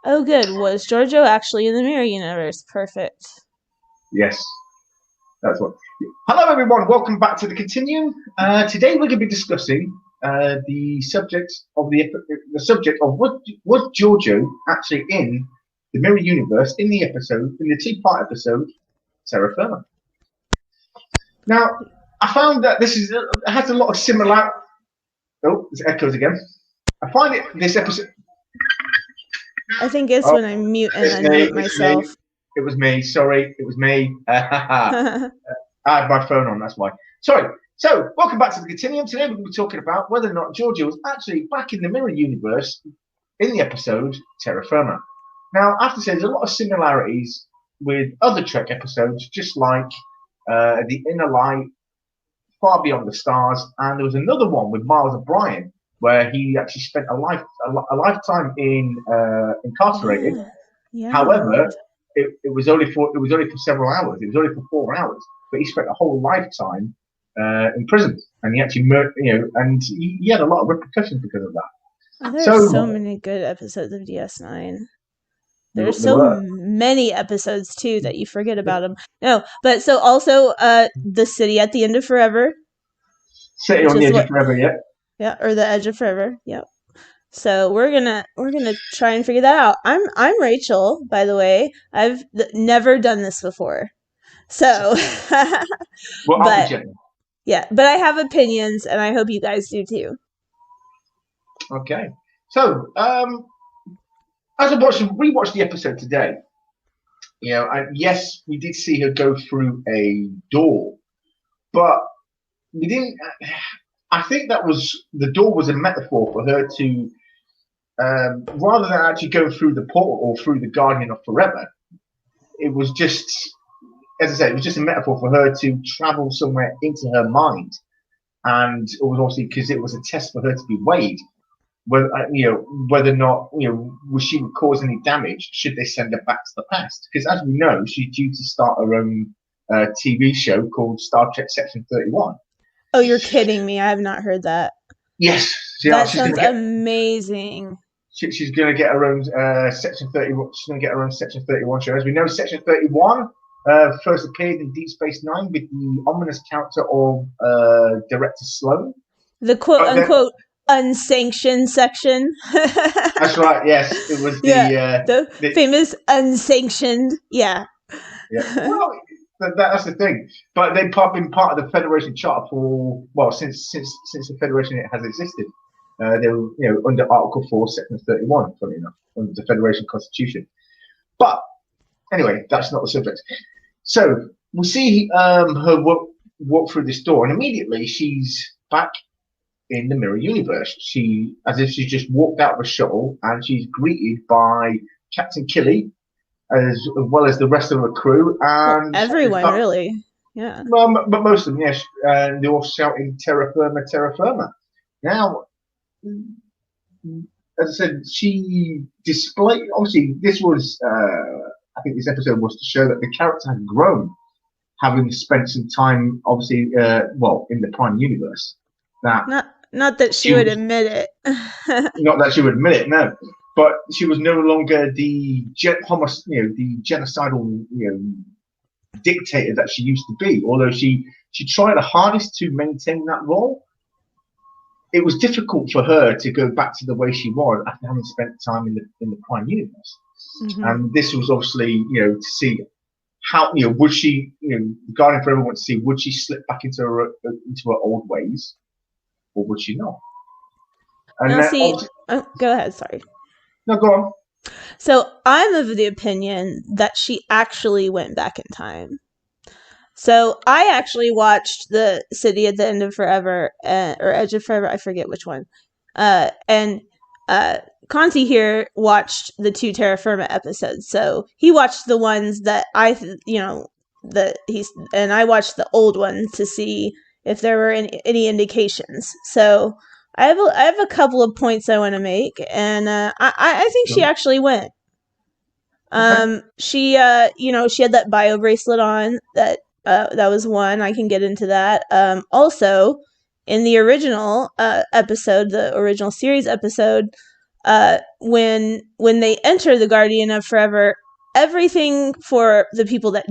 Oh, good. Was Giorgou actually in the mirror universe? Perfect. Yes, that's what. Hello, everyone. Welcome back to the Continuum. Today we're going to be discussing the subject of was Giorgio actually in the mirror universe in the two-part episode Terra Firma. Now, I found that it has a lot of similar. Oh, it echoes again. I find this episode. I think it's Oh, when I mute and it's me. unmute It's me. myself. It was me. Sorry, it was me. I had my phone on, that's why. Sorry. So, welcome back to the Continuum. Today we're going to be talking about whether or not Giorgio was actually back in the mirror universe in the episode Terra Firma. Now, I have to say, there's a lot of similarities with other Trek episodes, just like The Inner Light, Far Beyond the Stars, and there was another one with Miles O'Brien where he actually spent a lifetime incarcerated. Yeah. Yeah, I remember However, that. it was only for several hours. It was only for 4 hours, but he spent a whole lifetime in prison, and he actually and he had a lot of repercussions because of that. Oh, there are so So many good episodes of DS9. there, There's there so were. many episodes too that you forget about them. No, but so also the city at the end of forever, City which on the is Edge of what Forever, yeah. yeah, or the edge of forever. Yep. So we're gonna try and figure that out. I'm Rachel, by the way. I've never done this before. So, Well, I'll be but gentle. yeah, but I have opinions, and I hope you guys do too. Okay. So as I rewatched the episode today, and yes, we did see her go through a door, but we didn't. I think that was the door was a metaphor for her to, rather than actually go through the portal or through the Guardian of Forever. It was just, as I said, it was just a metaphor for her to travel somewhere into her mind, and it was obviously because it was a test for her to be weighed, whether or not she would cause any damage should they send her back to the past. Because as we know, she's due to start her own TV show called Star Trek Section 31. Oh, you're kidding me! I have not heard that. Yes, That she's going sounds to get amazing. she's going to get her own Section 31. She's going to get her own Section 31 show. As we know, Section 31 first appeared in Deep Space Nine with the ominous character of Director Sloan. The quote But then, unquote unsanctioned section. that's right. Yes, it was Yeah, the the famous unsanctioned. Yeah. yeah. Well, that's the thing. But they've been part of the Federation Charter for since the Federation has existed. They were under Article 4, Section 31. Funny enough, under the Federation Constitution. But anyway, that's not the subject. So we see her walk through this door, and immediately she's back in the mirror universe. As if she's just walked out of a shuttle, and she's greeted by Captain Killy, as well as the rest of her crew, Well, and everyone really. Yeah. well, but most of them, yes, and they're all shouting "Terra Firma, Terra Firma." Now, as I said, she displayed. Obviously, this was. I think this episode was to show that the character had grown, having spent some time, obviously, in the Prime Universe. That Not that she she would was admit it. not that she would admit it, no, but she was no longer the the genocidal, dictator that she used to be. Although she tried her hardest to maintain that role, it was difficult for her to go back to the way she was after having spent time in the Prime Universe. Mm-hmm. And this was obviously, to see how, would she, Guardian Forever want to see, would she slip back into her old ways, or would she not? And Now, then, see, go ahead. Sorry. no, go on. So I'm of the opinion that she actually went back in time. So I actually watched the City at the End of Forever or Edge of Forever. I forget which one. And Conti here watched the two Terra Firma episodes. So he watched the ones that and I watched the old ones to see if there were any indications. So I have a couple of points I want to make, and I think she actually went. Okay. She she had that bio bracelet on that was one. I can get into that. Also, in the original episode, the original series episode, when they enter the Guardian of Forever, everything for the people that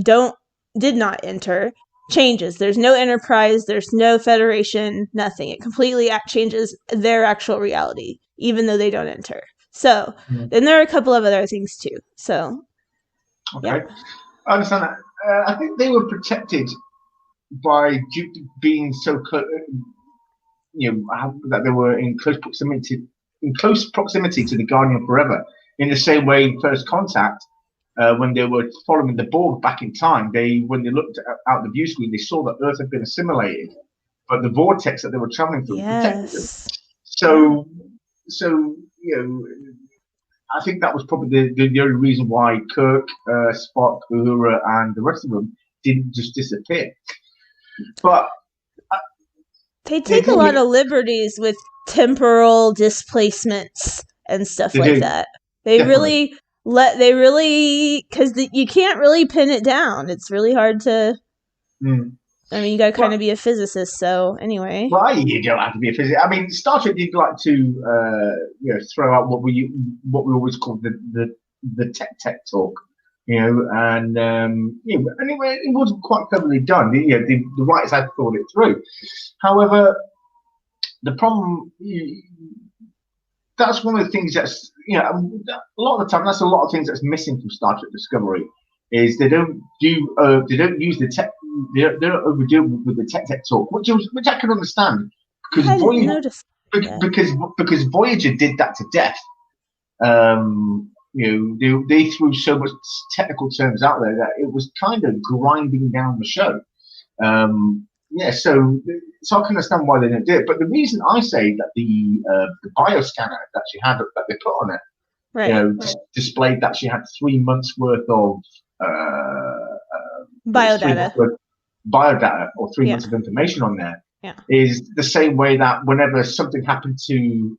did not enter changes. There's no Enterprise, there's no Federation, nothing. It completely changes their actual reality, even though they don't enter. So then there are a couple of other things too. So okay, I understand that. I think they were protected by being so close, that they were in close proximity to the Guardian Forever. In the same way, in First Contact, when they were following the Borg back in time, when they looked out the view screen, they saw that Earth had been assimilated, but the vortex that they were traveling through protected them. So I think that was probably the only reason why Kirk, Spock, Uhura, and the rest of them didn't just disappear. But they take a lot of liberties with temporal displacements and stuff like that. They Definitely. because you can't really pin it down. It's really hard to. I mean, you got to kind of be a physicist. So anyway. Well, you don't have to be a physicist. I mean, Star Trek did like to throw out what we always call the tech talk. And anyway, it wasn't quite cleverly done. The writers had thought it through. However, the problem, that's one of the things that's, a lot of the time, that's a lot of things that's missing from Star Trek Discovery, is they don't use the tech, they don't overdo with the tech talk, which I can understand, because Voyager did that to death. They threw so much technical terms out there that it was kind of grinding down the show. So I can understand why they didn't do it. But the reason I say that the bioscanner that she had, that they put on it, displayed that she had 3 months worth of biodata or 3 months of information on there, is the same way that whenever something happened to,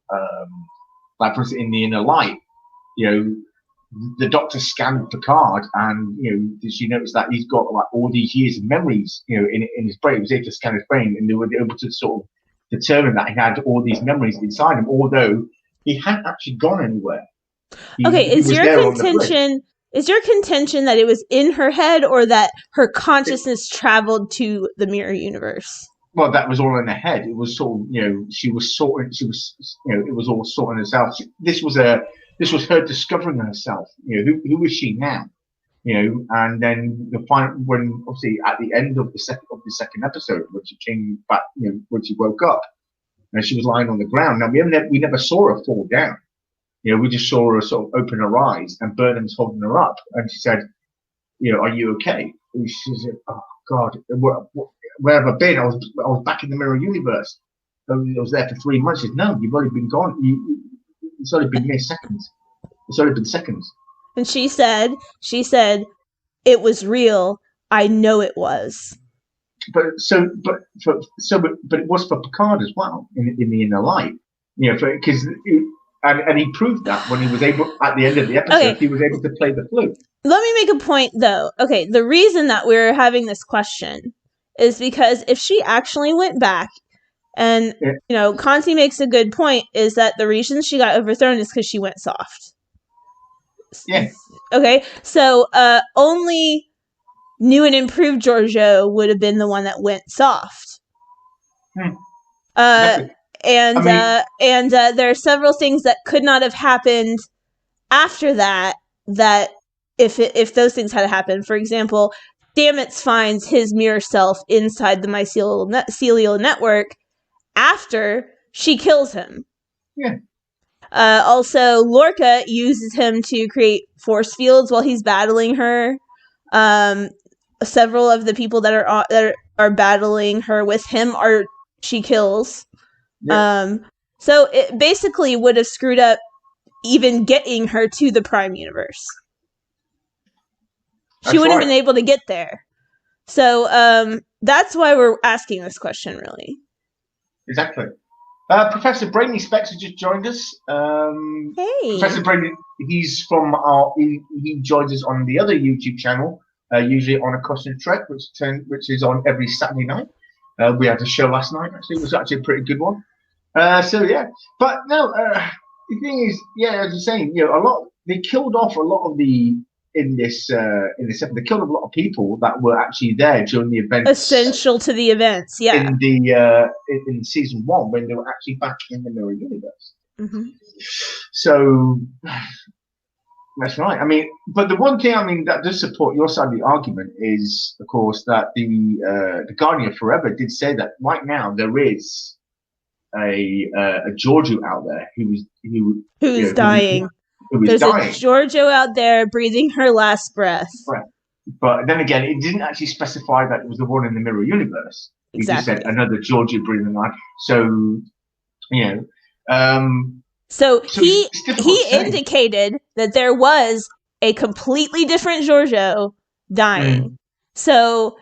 like for instance, in the Inner Light, the doctor scanned Picard, and did she notice that he's got like all these years of memories, in his brain? He was able to scan his brain, and they were able to sort of determine that he had all these memories inside him, although he hadn't actually gone anywhere. Is your contention that it was in her head, or that her consciousness traveled to the mirror universe? Well, that was all in her head. It was sort of, it was all sorting herself. This was her discovering herself. Who is she now? And then when obviously at the end of the second episode, when she came back, when she woke up, and she was lying on the ground. Now we never saw her fall down. We just saw her sort of open her eyes, and Burnham's holding her up, and she said, "Are you okay?" And she said, "Oh God, where have I been? I was back in the mirror universe. I was there for 3 months." She said, "No, you've already been gone. It's only been mere seconds. It's only been seconds." And she said, "It was real. I know it was." But it was for Picard as well in the Inner Light, because. And he proved that when he was able, at the end of the episode, he was able to play the flute. Let me make a point, though. Okay, the reason that we're having this question is because if she actually went back, and, Conti makes a good point, is that the reason she got overthrown is because she went soft. Yeah. Okay, so only new and improved Giorgou would have been the one that went soft. And there are several things that could not have happened after that if those things had happened. For example, Stamets finds his mirror self inside the mycelial network after she kills him. Yeah. Also, Lorca uses him to create force fields while he's battling her. Several of the people that are battling her with him she kills. Yeah. So it basically would have screwed up even getting her to the Prime Universe. She wouldn't have been able to get there. So that's why we're asking this question, really. Exactly. Professor Brainy Specs has just joined us. Hey. Professor Brainy, he's from he joins us on the other YouTube channel, usually on A Cosmic Trek, which is on every Saturday night. We had a show last night, actually. It was actually a pretty good one. But no, the thing is, yeah, as you're saying, a lot they killed off a lot of the in this they killed off a lot of people that were actually there during the events Essential to the events, yeah. In season one when they were actually back in the mirror universe. Mm-hmm. So that's right. I mean, but the one thing that does support your side of the argument is, of course, that the Guardian of Forever did say that right now there is a Giorgou out there Who's dying. who is There's a dying. Giorgou out there breathing her last breath. Right. But then again, it didn't actually specify that it was the one in the mirror universe. He just said another Giorgou breathing life. So, so he indicated that there was a completely different Giorgou dying. So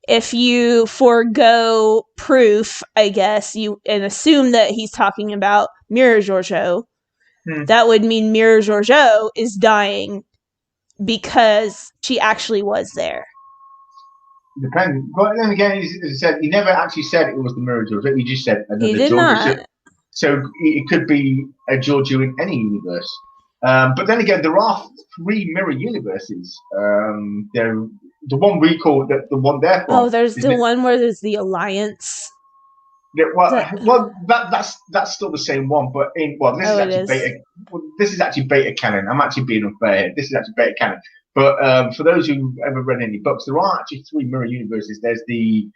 if you forego proof, I guess, and assume that he's talking about Mirror Giorgou, that would mean Mirror Giorgou is dying because she actually was there. Depends. But then again, as I said, he never actually said it was the Mirror Giorgou. He just said another Giorgou. So it could be a Giorgou in any universe. But then again, there are 3 mirror universes. The one we call the one there. Oh, there's the one where there's the Alliance. Yeah, that's still the same one, but this is actually beta canon. I'm actually being unfair here. This is actually beta canon. But for those who've ever read any books, there are actually 3 mirror universes. There's the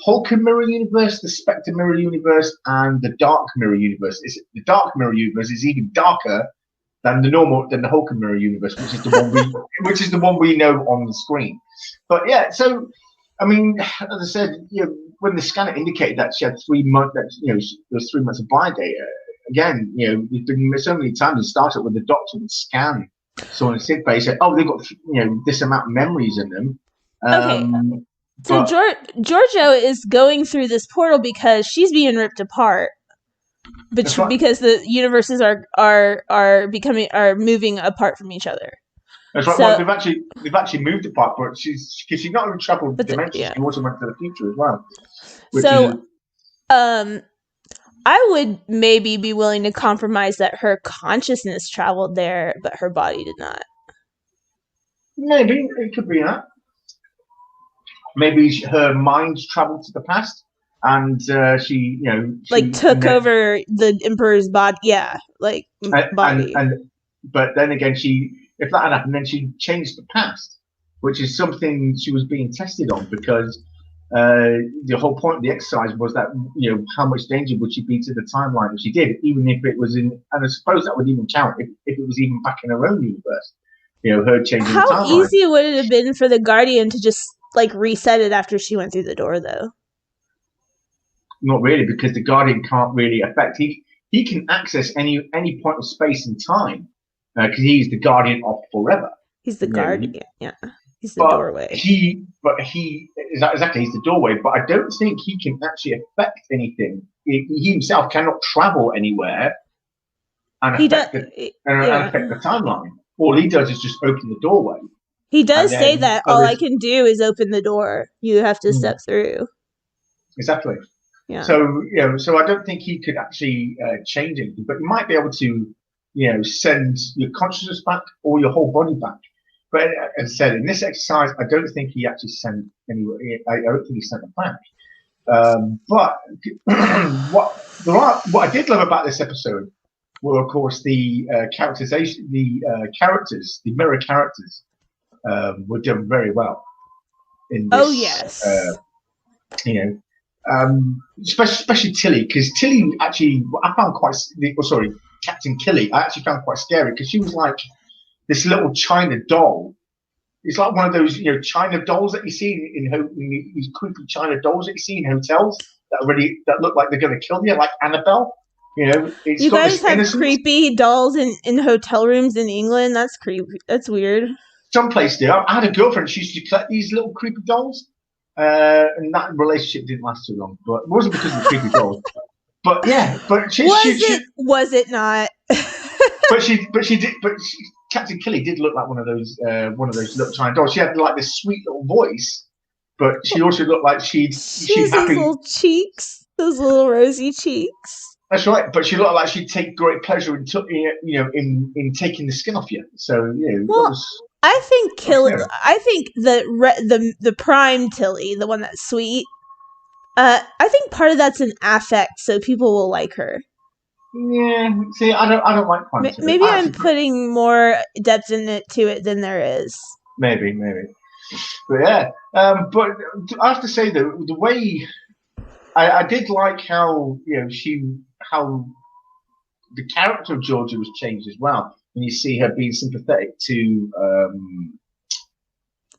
Hulk mirror universe, the Spectre mirror universe, and the Dark mirror universe. The Dark mirror universe is even darker than the Hulk mirror universe, which is the one we know on the screen. But yeah, so I mean, as I said, when the scanner indicated that she had 3 months, there was 3 months of blind data. Again, there's been so many times in Star Trek where the Doctor would scan someone in sick bay, say, "Oh, they've got this amount of memories in them." Okay. So Giorgou is going through this portal because she's being ripped apart, because the universes are moving apart from each other. That's right. So, well, they've actually moved apart, but she's not only traveled dimensions, she also went to the future as well. So, I would maybe be willing to compromise that her consciousness traveled there, but her body did not. Maybe it could be that. Maybe her mind traveled to the past, and she took over the Emperor's body. Yeah, body. But then again, if that had happened, then she changed the past, which is something she was being tested on, because the whole point of the exercise was that how much danger would she be to the timeline if she did, even if it was in, and I suppose that would even count if it was even back in her own universe. Her changing the timeline. How easy would it have been for the Guardian to just reset it after she went through the door, though? Not really, because the Guardian can't really affect. He can access any point of space and time, because he's the Guardian of Forever. He's the Guardian, yeah. He's the doorway. Exactly, he's the doorway. But I don't think he can actually affect anything. He himself cannot travel anywhere and affect the timeline. All he does is just open the doorway. He does say that all I can do is open the door. You have to step through. Exactly. Yeah. So so I don't think he could actually change anything, but he might be able to, send your consciousness back or your whole body back. But as I said, in this exercise, I don't think he actually sent anywhere. I don't think he sent it back. But what I did love about this episode were, of course, the characterization, the mirror characters. Were done very well in this. Oh yes. Especially Tilly, because Tilly actually, I found Captain Killy, I actually found quite scary, because she was like this little China doll. It's like one of those China dolls that you see in these creepy China dolls that you see in hotels that look like they're going to kill you, like Annabelle. It's you guys have creepy dolls in hotel rooms in England. That's creepy. That's weird. Some place do. I had a girlfriend. She used to collect these little creepy dolls, and that relationship didn't last too long. But it wasn't because of the creepy dolls. But yeah, was it not? but Captain Killy did look like one of those little China dolls. She had like this sweet little voice, but she also looked like she'd happy little cheeks. Those little rosy cheeks. That's right, but she looked like she'd take great pleasure in, in taking the skin off you. So that Well, was I think fascinating. I think the prime Tilly, the one that's sweet. I think part of that's an affect, so people will like her. Yeah, see, I don't like crime Tilly. Maybe I I'm actually, putting more depth to it than there is. maybe, but yeah. But I have to say though, the way I did like how how the character of Georgia was changed as well. When you see her being sympathetic to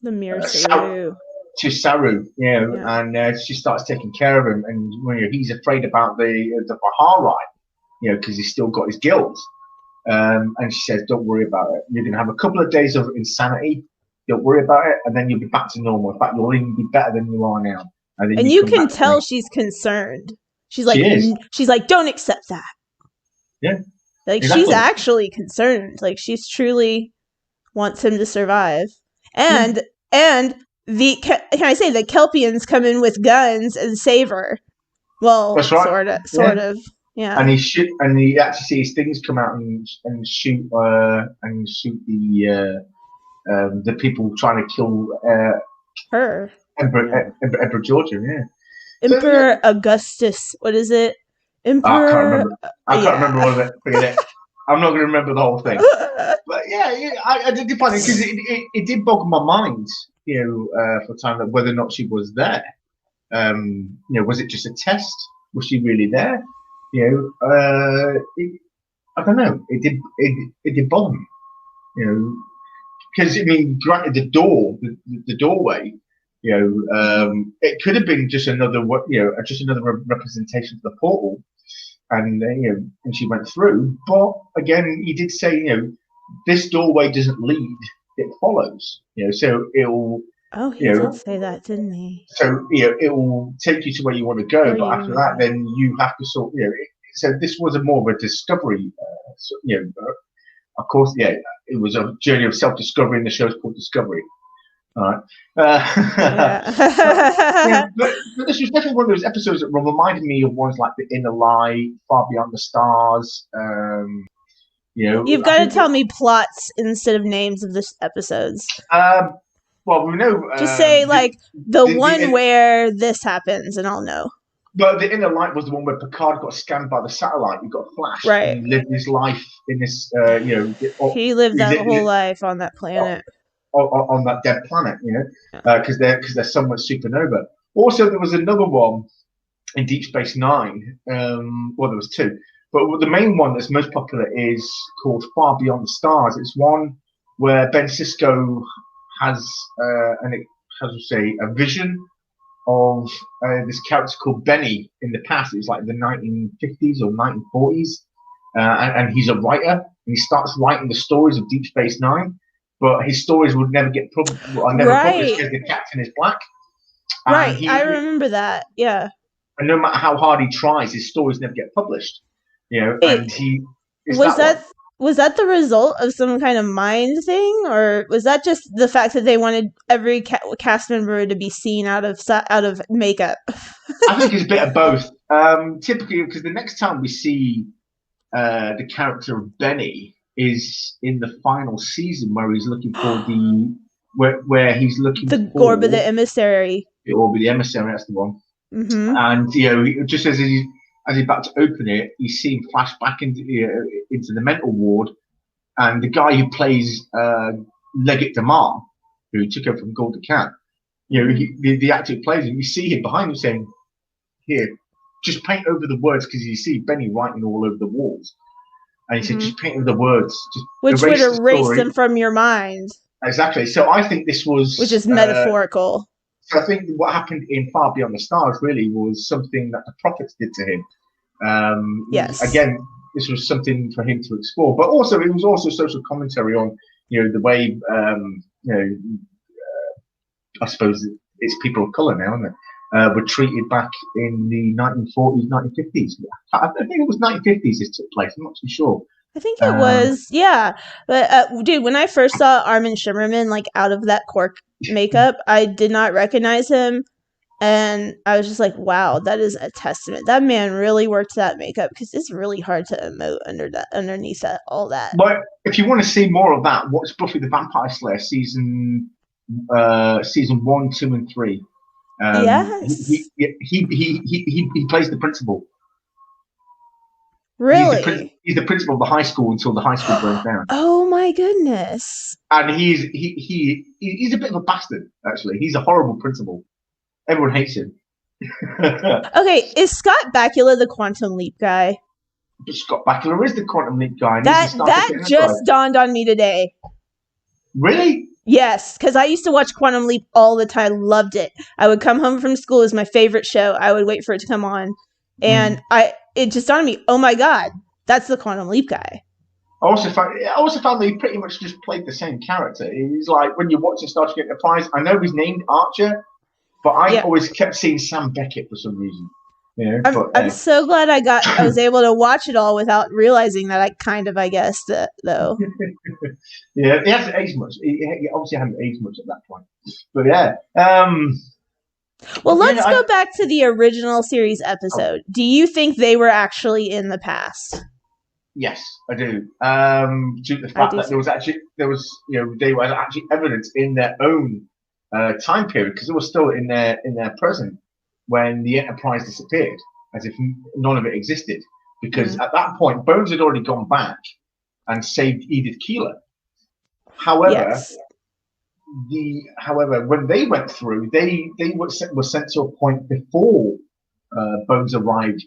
The Mir Saru, Saru. Saru, Yeah. and she starts taking care of him, and he's afraid about the Bahari, because he's still got his guilt. And she says, "Don't worry about it. You're going to have a couple of days of insanity. Don't worry about it, and then you'll be back to normal. In fact, you'll even be better than you are now. And then And you you come can back to tell me." she's concerned. She is. She's like, don't accept that. Yeah, Like she's exactly. actually concerned. Like she's truly wants him to survive. Yeah, And can I say the Kelpians come in with guns and save her? Well, that's right. sort Yeah. of. Yeah. And he actually sees things come out and shoot the people trying to kill Her. Yeah. Emperor Georgia. Yeah. So yeah, Emperor Augustus. What is it? I can't Emperor. remember. I can't remember Yeah. all of it. Forget it. I'm not going to remember the whole thing. But yeah, I did find it because it did bog my mind, for a time that whether or not she was there. Was it just a test? Was she really there? I don't know. It did bother me, because I mean, granted, the doorway, it could have been just another just another representation of the portal, and and she went through. But again, he did say, this doorway doesn't lead; it follows. So it'll, Oh, he you did know, say that, didn't he? so it will take you to where you want to go. Where But you after want to that, go? then you have to so this was a more of a discovery. Of course, yeah, it was a journey of self-discovery, and the show's called Discovery. All right. but, Yeah. but this was definitely one of those episodes that reminded me of ones like The Inner Light, Far Beyond the Stars. You've I got to think, tell me plots instead of names of the episodes. well, we know Just say like the one the where this happens, and I'll know. but The Inner Light was the one where Picard got scanned by the satellite. He got flashed, and Right. he lived his life in this, He lived he that lived whole life on that planet. on that dead planet, Yeah. because they're somewhat supernova. Also, there was another one in Deep Space Nine. Well, there was two, but the main one that's most popular is called Far Beyond the Stars. It's one where Ben Sisko has how to say, a vision of this character called Benny in the past. It was like the 1950s or 1940s, and he's a writer. And he starts writing the stories of Deep Space Nine, but his stories would never are never published Right. because the captain is black, and Right. I remember that. Yeah. and no matter how hard he tries, his stories never get published. Wait, And he is was that one. that the result of some kind of mind thing, or was that just the fact that they wanted every cast member to be seen out of makeup? I think it's a bit of both. Typically, because the next time we see the character of Benny is in the final season where he's looking for where he's looking The Gorba for the Emissary. it will be the emissary. That's the one. Mm-hmm. And just as he's about to open it, you see him flash back into the mental ward, and the guy who plays Leggett Damar, who took over from Golda Cat, the actor who plays him, you see him behind him saying, "Here, just paint over the words," because you see Benny writing all over the walls. And he said, just paint over the words, just Which would erase the erase story. them from your mind. Exactly. So I think this was, which is metaphorical. So I think what happened in Far Beyond the Stars really was something that the prophets did to him. Yes. Again, this was something for him to explore, but also it was also social commentary on the way I suppose it's people of color now, isn't it? Were treated back in the 1940s, 1950s. I think it was 1950s this took place. I'm not too sure. I think it was, yeah. But dude, when I first saw Armin Shimmerman like out of that cork makeup, I did not recognize him And I was just like, wow, that is a testament. That man really worked that makeup because it's really hard to emote underneath all that. But if you want to see more of that, watch Buffy the Vampire Slayer season 1, 2, and 3. Yes. He plays the principal. Really? He's the principal of the high school until the high school burns down. Oh my goodness. And he's a bit of a bastard. Actually, he's a horrible principal. Everyone hates him. Okay, is Scott Bakula the Quantum Leap guy? But Scott Bakula is the Quantum Leap guy. And That just dawned on me today. Really? Yes, because I used to watch Quantum Leap all the time. Loved it. I would come home from school. It was my favorite show. I would wait for it to come on. And it just dawned on me, oh my God, that's the Quantum Leap guy. I also found that he pretty much just played the same character. He's like, when you're watching Star Trek Enterprise, I know he's named Archer, but I always kept seeing Sam Beckett for some reason. You know, I'm so glad I was able to watch it all without realizing that I guessed it, though. Yeah, he hasn't aged much. He obviously hadn't aged much at that point. But yeah. Well, let's go back to the original series episode. Do you think they were actually in the past? Yes, I do. Due to the fact that there was actually evidence in their own time period, because it was still in their present when the Enterprise disappeared, as if none of it existed. Because at that point, Bones had already gone back and saved Edith Keeler. However, when they went through, they were sent to a point before Bones arrived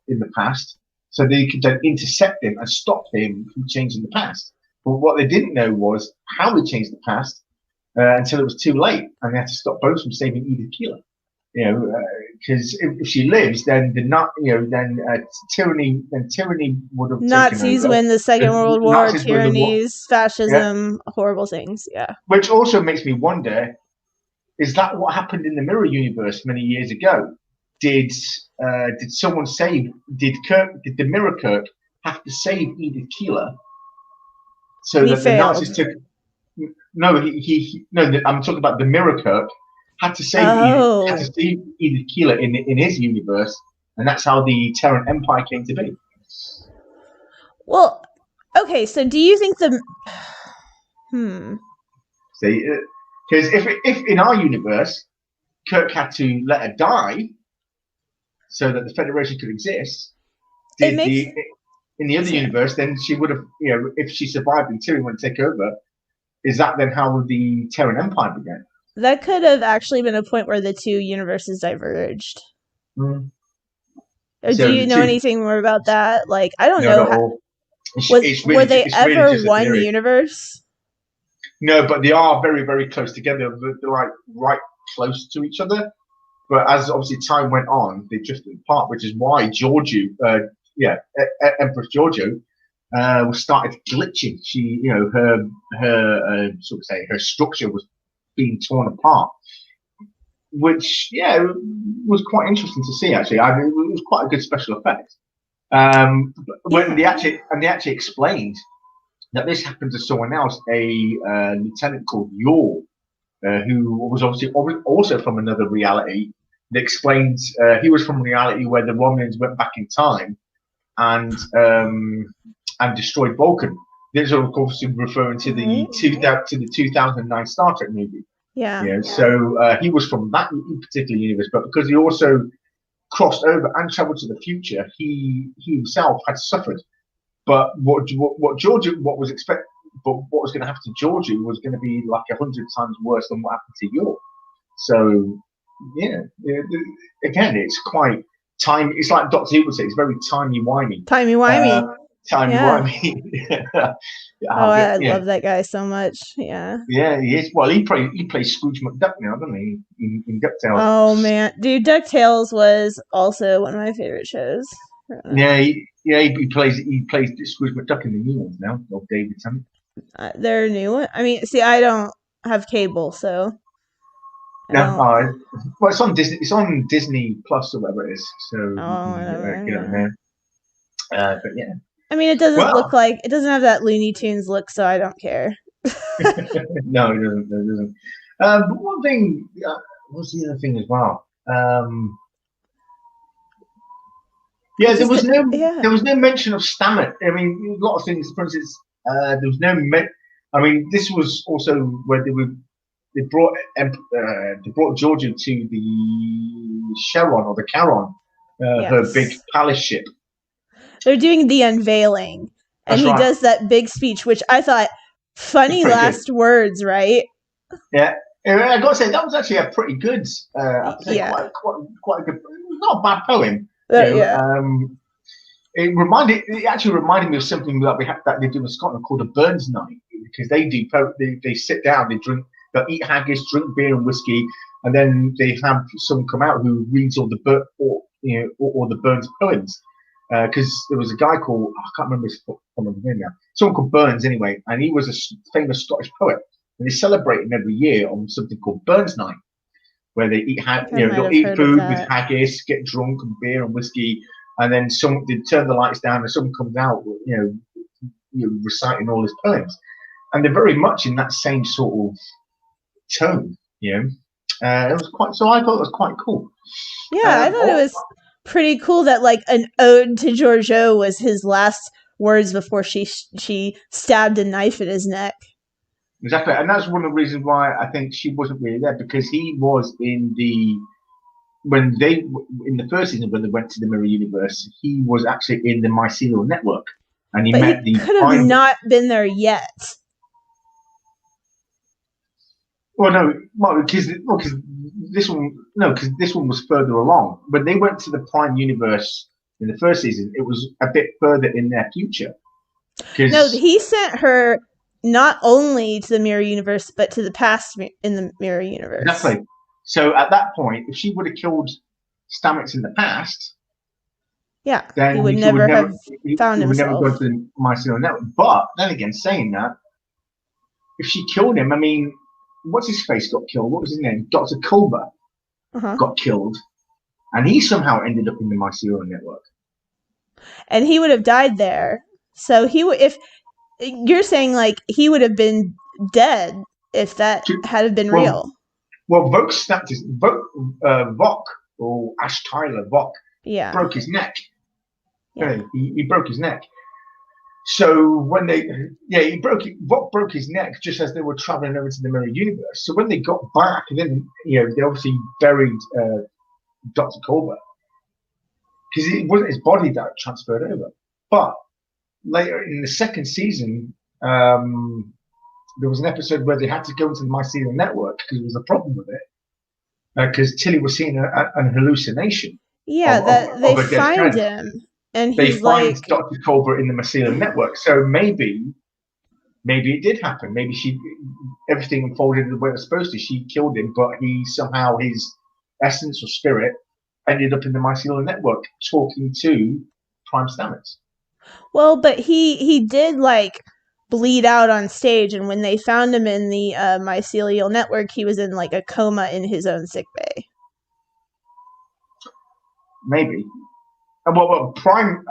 in the past, so they could then intercept him and stop him from changing the past. But what they didn't know was how he changed the past until it was too late, and they had to stop Bones from saving Edith Keeler. Because if she lives, then tyranny would have Nazis taken over. win the Second World War, tyrannies, fascism, horrible things. Yeah. Which also makes me wonder: is that what happened in the Mirror Universe many years ago? Did someone save? Did the Mirror Kirk have to save Edith Keeler so that the Nazis took? No, I'm talking about the Mirror Kirk. Had to save Edith Keeler in his universe, and that's how the Terran Empire came to be. Well, okay, so do you think See, because if in our universe, Kirk had to let her die so that the Federation could exist, in the other universe, then she would have, if she survived and Tyrion would take over, is that then how the Terran Empire began? That could have actually been a point where the two universes diverged. Do you know anything more about that? Like, I don't know. Were they ever one universe? No, but they are very, very close together. They're like right close to each other. But as obviously time went on, they drifted apart, which is why Giorgou, Empress Giorgou, started glitching. She, her structure was being torn apart, which was quite interesting to see. Actually, I mean, it was quite a good special effect. When they actually explained that this happened to someone else, a lieutenant called Yor, who was obviously also from another reality. They explained he was from a reality where the Romulans went back in time and destroyed Vulcan. This is of course referring to the 2009 Star Trek movie. Yeah. So he was from that particular universe, but because he also crossed over and traveled to the future, he himself had suffered. But what was going to happen to Giorgou was going to be like 100 times worse than what happened to Yor. So again, it's quite time. It's like Dr. Who would say, it's very timey-wimey. Timey-wimey. Timey-wimey. I love that guy so much. Yeah. Yeah, he is. Well, he plays Scrooge McDuck now, doesn't he? In DuckTales. Oh man, dude, DuckTales was also one of my favorite shows. Yeah, he plays Scrooge McDuck in the new ones now, of David Tennant. They're new. I mean, see, I don't have cable, so. Well, it's on Disney. It's on Disney Plus or whatever it is. So but yeah. I mean, it doesn't look like it doesn't have that Looney Tunes look, so I don't care. No, it doesn't. But one thing What's the other thing as well? I Yeah, there just was no yeah. there was no mention of Stammet. I mean, a lot of things. For instance, there was no. I mean, this was also where they brought Georgia to the Charon or the Charon, her big Yes. palace ship. They're doing the unveiling, and That's he right. does that big speech, which I thought It's funny pretty good. last words, right? Yeah, I got to say that was actually a pretty good. I have to say Yeah. quite a good. Not a bad poem. You know, Yeah. it actually reminded me of something that we have that they do in Scotland called a Burns night because they sit down, they drink, they'll eat haggis, drink beer and whiskey, and then they have someone come out who reads all the all the Burns poems. Because there was a guy called I can't remember his name now. Someone called Burns anyway, and he was a famous Scottish poet, and they celebrate him every year on something called Burns night where they eat, I think I might they'll have eat heard of food with that. haggis, get drunk and beer and whiskey, and then they turn the lights down and someone comes out, reciting all his poems, and they're very much in that same sort of tone, It was quite. So I thought it was quite cool. Yeah, I thought it was pretty cool that like an ode to Giorgou was his last words before she stabbed a knife in his neck. Exactly, and that's one of the reasons why I think she wasn't really there because he was in the when they in the first season when they went to the mirror universe, he was actually in the mycelial network, and he But met he the could have prime. not been there yet. Well, no, because this one was further along. When they went to the prime universe in the first season, it was a bit further in their future. No, Because he sent her not only to the mirror universe, but to the past in the mirror universe. exactly, so at that point, if she would have killed Stamets in the past, Yeah, he then would he would never never have found he would never go himself. to the mycelial network. But then again, saying that, if she killed him, I mean, what's his face got killed? What was his name? Dr. Culber Uh-huh. got killed, and he somehow ended up in the mycelial network. And he would have died there. So he would if you're saying like he would have been dead if that had been Well, real. well, Vok snapped his Vok or Ash Tyler Vok Yeah. broke his neck. Yeah. He broke his neck. So when Vok broke his neck just as they were traveling over to the mirror universe. So when they got back, then they obviously buried Doctor Colbert because it wasn't his body that transferred over. But later in the second season, there was an episode where they had to go into the mycelial network because there was a problem with it because Tilly was seeing an hallucination Yeah, that they of a dead find friend. him and They he's find like, Dr. Culver in the mycelium network. So maybe it did happen. Maybe everything unfolded the way it was supposed to. She killed him, but his essence or spirit ended up in the mycelial network talking to Prime Stamets. well, but he did like bleed out on stage, and when they found him in the mycelial network, he was in like a coma in his own sick bay. Maybe. Well, Prime.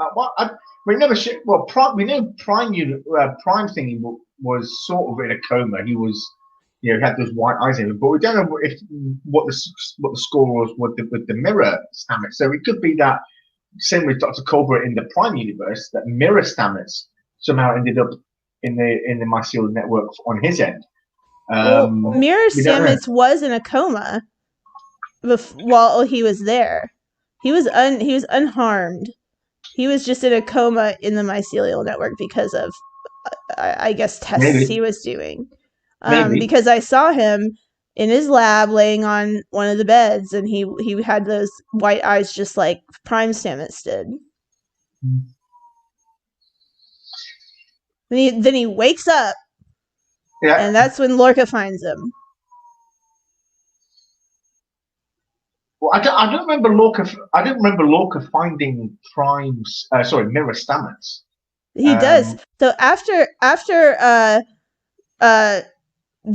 We never. Well, Prime. We know Prime. Prime thing was sort of in a coma. He was, had those white eyes in him, but we don't know what the score was with the mirror Stamets. So it could be that same with Doctor Cobra in the Prime universe, that mirror Stamets somehow ended up in the mycelial network on his end. Well, Mirror We don't know. Stamets was in a coma while he was there. He was unharmed. He was just in a coma in the mycelial network because of I guess tests Maybe, he was doing. maybe. Because I saw him in his lab laying on one of the beds, and he had those white eyes just like Prime Stamets did. Then he wakes up, Yeah. and that's when Lorca finds him. Well, I don't remember Lorca. I don't remember Lorca finding Prime's. Sorry, Mirror Stamets. He does. Um, So after uh the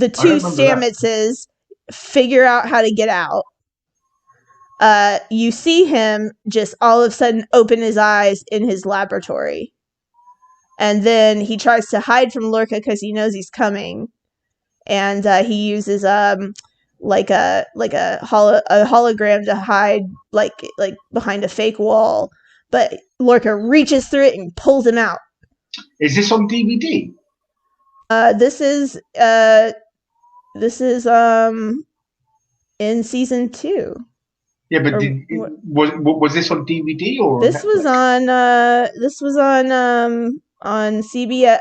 I don't two remember that. Stametses figure out how to get out, you see him just all of a sudden open his eyes in his laboratory. And then he tries to hide from Lorca because he knows he's coming. And he uses hologram to hide like behind a fake wall, but Lorca reaches through it and pulls him out. Is this on DVD? This is in season 2. Yeah, but Or was this on DVD or this Netflix? this was on CBS.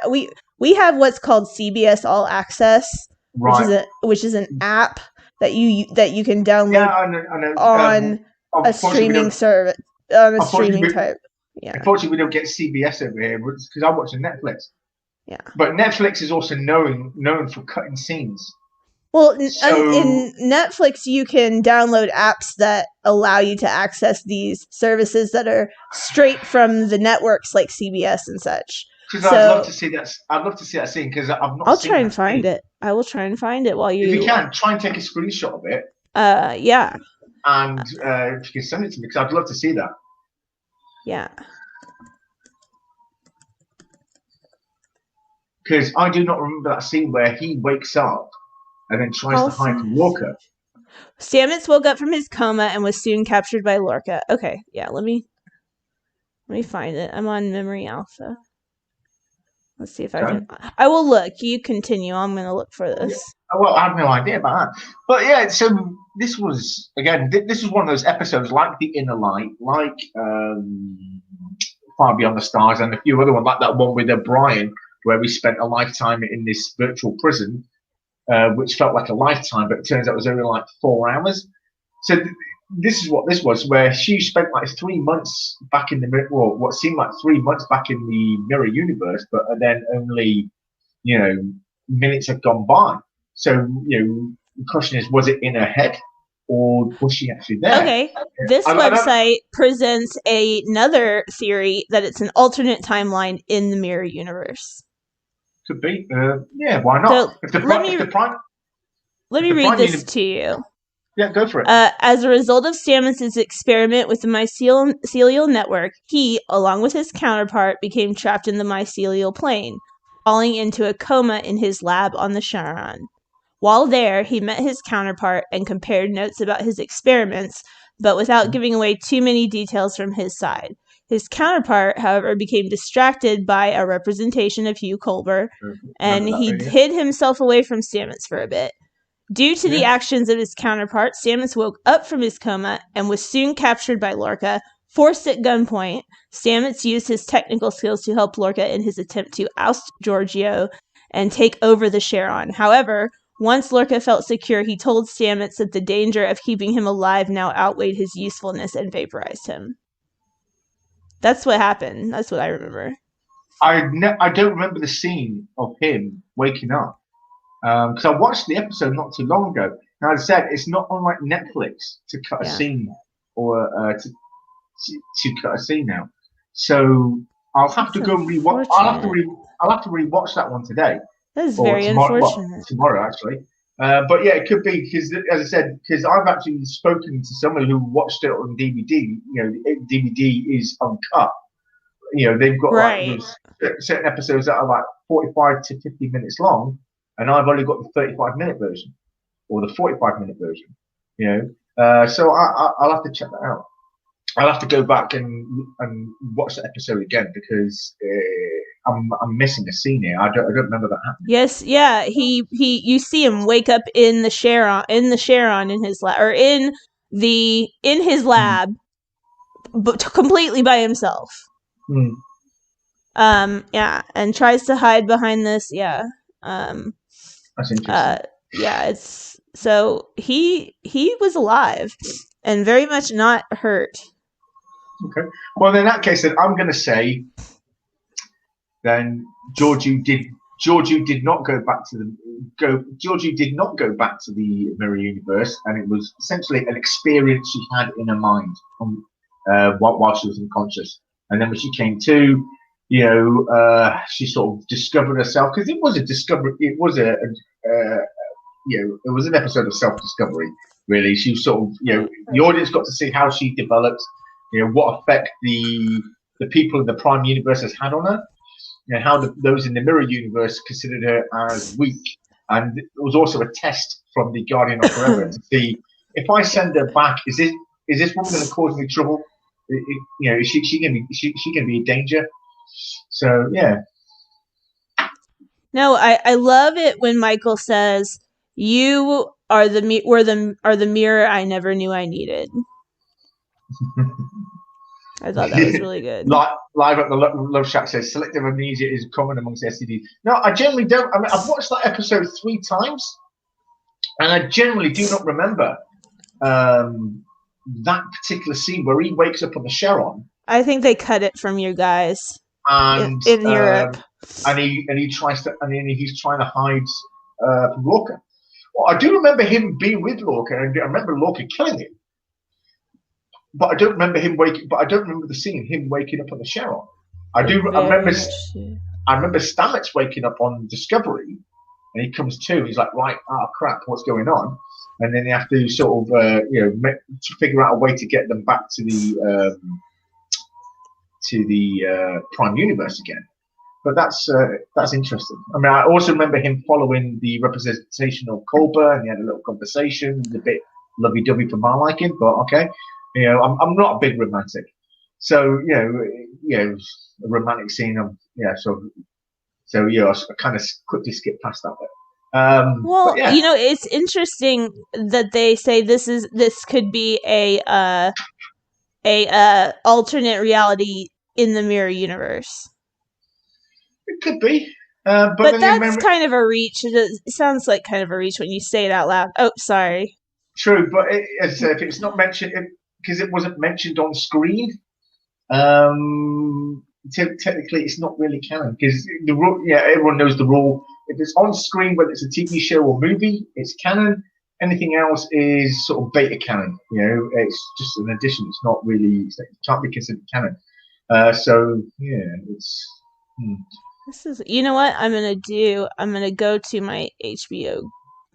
We have what's called CBS All Access, Right. which is an app that you can download Yeah, I know. on a Unfortunately, we streaming don't. service, on a Unfortunately, streaming we, type. Yeah. unfortunately, we don't get CBS over here because I'm watching Netflix. Yeah. But Netflix is also known for cutting scenes. Well, So in Netflix, you can download apps that allow you to access these services that are straight from the networks like CBS and such. because I'd love So to see that. I'd love to see that scene because I've not I'll seen try and that find scene. it. I will try and find it while If you you. can, try and take a screenshot of it Yeah. and if you can send it to me because I'd love to see that. Yeah. Because I do not remember that scene where he wakes up and then tries to hide from Walker. Stamets woke up from his coma and was soon captured by Lorca. Okay, yeah, let me find it. I'm on Memory Alpha. Let's see if I can. I will look. You continue. I'm going to look for this. Well, I have no idea about that. But yeah, so this was, again, this was one of those episodes like The Inner Light, like Far Beyond the Stars, and a few other ones, like that one with O'Brien, where we spent a lifetime in this virtual prison, which felt like a lifetime, but it turns out it was only like 4 hours. So this is what this was, where she spent like 3 months back in the, well, what seemed like 3 months back in the mirror universe, but then only, minutes had gone by. So, the question is, was it in her head or was she actually there? Okay, this website presents another theory that it's an alternate timeline in the mirror universe. Could be. Yeah, why not? So let me read this to you. Yeah, go for it. As a result of Stamets' experiment with the mycelial network, he, along with his counterpart, became trapped in the mycelial plane, falling into a coma in his lab on the Charon. While there, he met his counterpart and compared notes about his experiments, but without giving away too many details from his side. His counterpart, however, became distracted by a representation of Hugh Culber, and he hid himself away from Stamets for a bit. Due to the actions of his counterpart, Stamets woke up from his coma and was soon captured by Lorca. Forced at gunpoint, Stamets used his technical skills to help Lorca in his attempt to oust Giorgou and take over the Charon. However, once Lorca felt secure, he told Stamets that the danger of keeping him alive now outweighed his usefulness and vaporized him. That's what happened. That's what I remember. I don't remember the scene of him waking up. Because I watched the episode not too long ago. Now, as I said, it's not unlike Netflix to cut a scene or to cut a scene now. So I'll have to go rewatch. I'll have to rewatch that one today. That is very unfortunate. Well, tomorrow, actually. But yeah, it could be because, as I said, because I've actually spoken to someone who watched it on DVD. DVD is uncut. They've got like certain episodes that are like 45 to 50 minutes long. And I've only got the 35-minute version or the 45-minute version, so I'll have to check that out. I'll have to go back and watch the episode again because I'm missing a scene here. I don't remember that happening. Yes, yeah. You see him wake up in the Charon in his lab or in his lab, but completely by himself. Yeah, and tries to hide behind this. Yeah. That's interesting. It's so he was alive and very much not hurt. Okay. Well, in that case, then I'm going to say, then Giorgou did not go back to the mirror universe, and it was essentially an experience she had in her mind while she was unconscious. And then when she came to, she sort of discovered herself because it was a discovery. It was it was an episode of self-discovery. Really, she was sort of, the audience got to see how she developed, what effect the people in the Prime Universe has had on her, how those in the Mirror Universe considered her as weak, and it was also a test from the Guardian of Forever to see if I send her back, is this woman going to cause me trouble? Is she going to she going to be a danger? So yeah. No, I love it when Michael says, "You are the mirror I never knew I needed." I thought that was really good. Live at the Love Shack says selective amnesia is common amongst STDs. No, I generally don't. I mean, I've watched that episode 3 times, and I generally do not remember that particular scene where he wakes up on the Sharon. I think they cut it from you guys And in Europe, and he's trying to hide from Lorca. Well, I do remember him being with Lorca, and I remember Lorca killing him. But I don't remember him waking. But I don't remember the scene him waking up on the Sharon. I remember Stamets waking up on Discovery, and he comes to. He's like, right, crap, what's going on? And then they have to sort of to figure out a way to get them back to the Prime Universe again. But that's interesting. I mean, I also remember him following the representation of Colbert, and he had a little conversation. It was a bit lovey-dovey for my liking, but okay. I'm not a big romantic, so a romantic scene. So I kind of quickly skip past that bit. Well, yeah. It's interesting that they say this could be a alternate reality in the mirror universe. It could be, but that's kind of a reach. It sounds like kind of a reach when you say it out loud. Oh, sorry. True, but if it's not mentioned, because it wasn't mentioned on screen, technically it's not really canon. Because the rule, everyone knows the rule. If it's on screen, whether it's a TV show or movie, it's canon. Anything else is sort of beta canon. It's just an addition. It's not really. It can't be considered canon. So yeah, it's. This is. You know what I'm gonna do? I'm gonna go to my HBO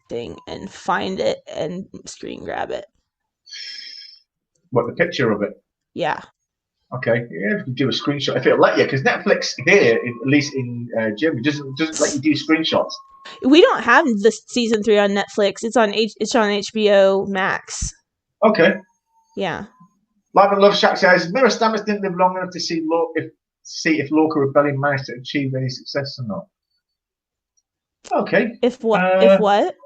thing and find it and screen grab it. What, the picture of it? Yeah. Okay, yeah, you can do a screenshot if it'll let you, because Netflix here, at least in Germany, doesn't let you do screenshots. We don't have the season 3 on Netflix. It's on HBO Max. Okay. Yeah. Live and Love Shack says Mirror Stamets didn't live long enough to see if Lorca Rebellion managed to achieve any success or not. Okay. If what?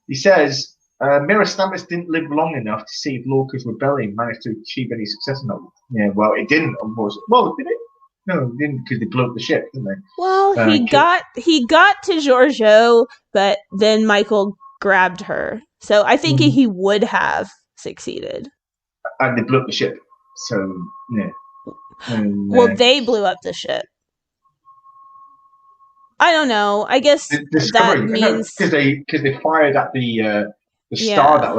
He says Mirror Stamets didn't live long enough to see if Lorca's rebellion managed to achieve any success or not. Yeah, well, it didn't, of course. Well, did it? No, it didn't, because they blew up the ship, didn't they? Well, he got to Giorgou, but then Michael grabbed her. So I think he would have succeeded. And they blew up the ship. So, yeah. Well, they blew up the ship. I don't know. I guess that means because they fired at the star that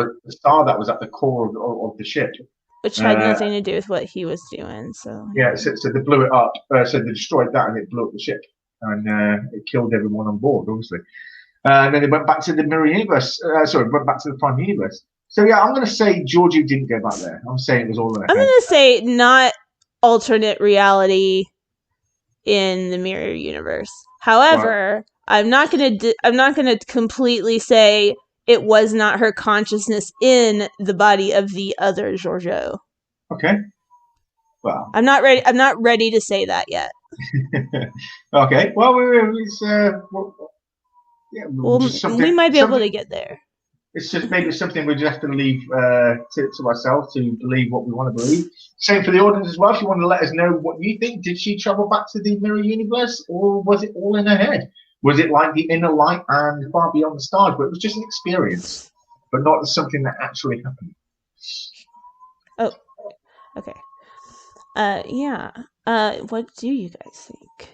was at the core of the ship, which had nothing to do with what he was doing. So so they blew it up. So they destroyed that, and it blew up the ship, and it killed everyone on board, obviously. And then they went back to the mirror universe. Went back to the Prime Universe. So yeah, I'm going to say Giorgou didn't go back there. I'm saying it was all in her head. I'm going to say not alternate reality in the mirror universe. However, right. I'm not going to completely say it was not her consciousness in the body of the other Giorgou. Okay. Well, I'm not ready to say that yet. Okay. Well, we might be able to get there. It's just maybe something we just have to leave to ourselves to believe what we want to believe. Same for the audience as well. If you want to let us know what you think, did she travel back to the mirror universe, or was it all in her head? Was it like the inner light and Far Beyond the Stars, where it was just an experience, but not something that actually happened? Oh, okay. Yeah. What do you guys think?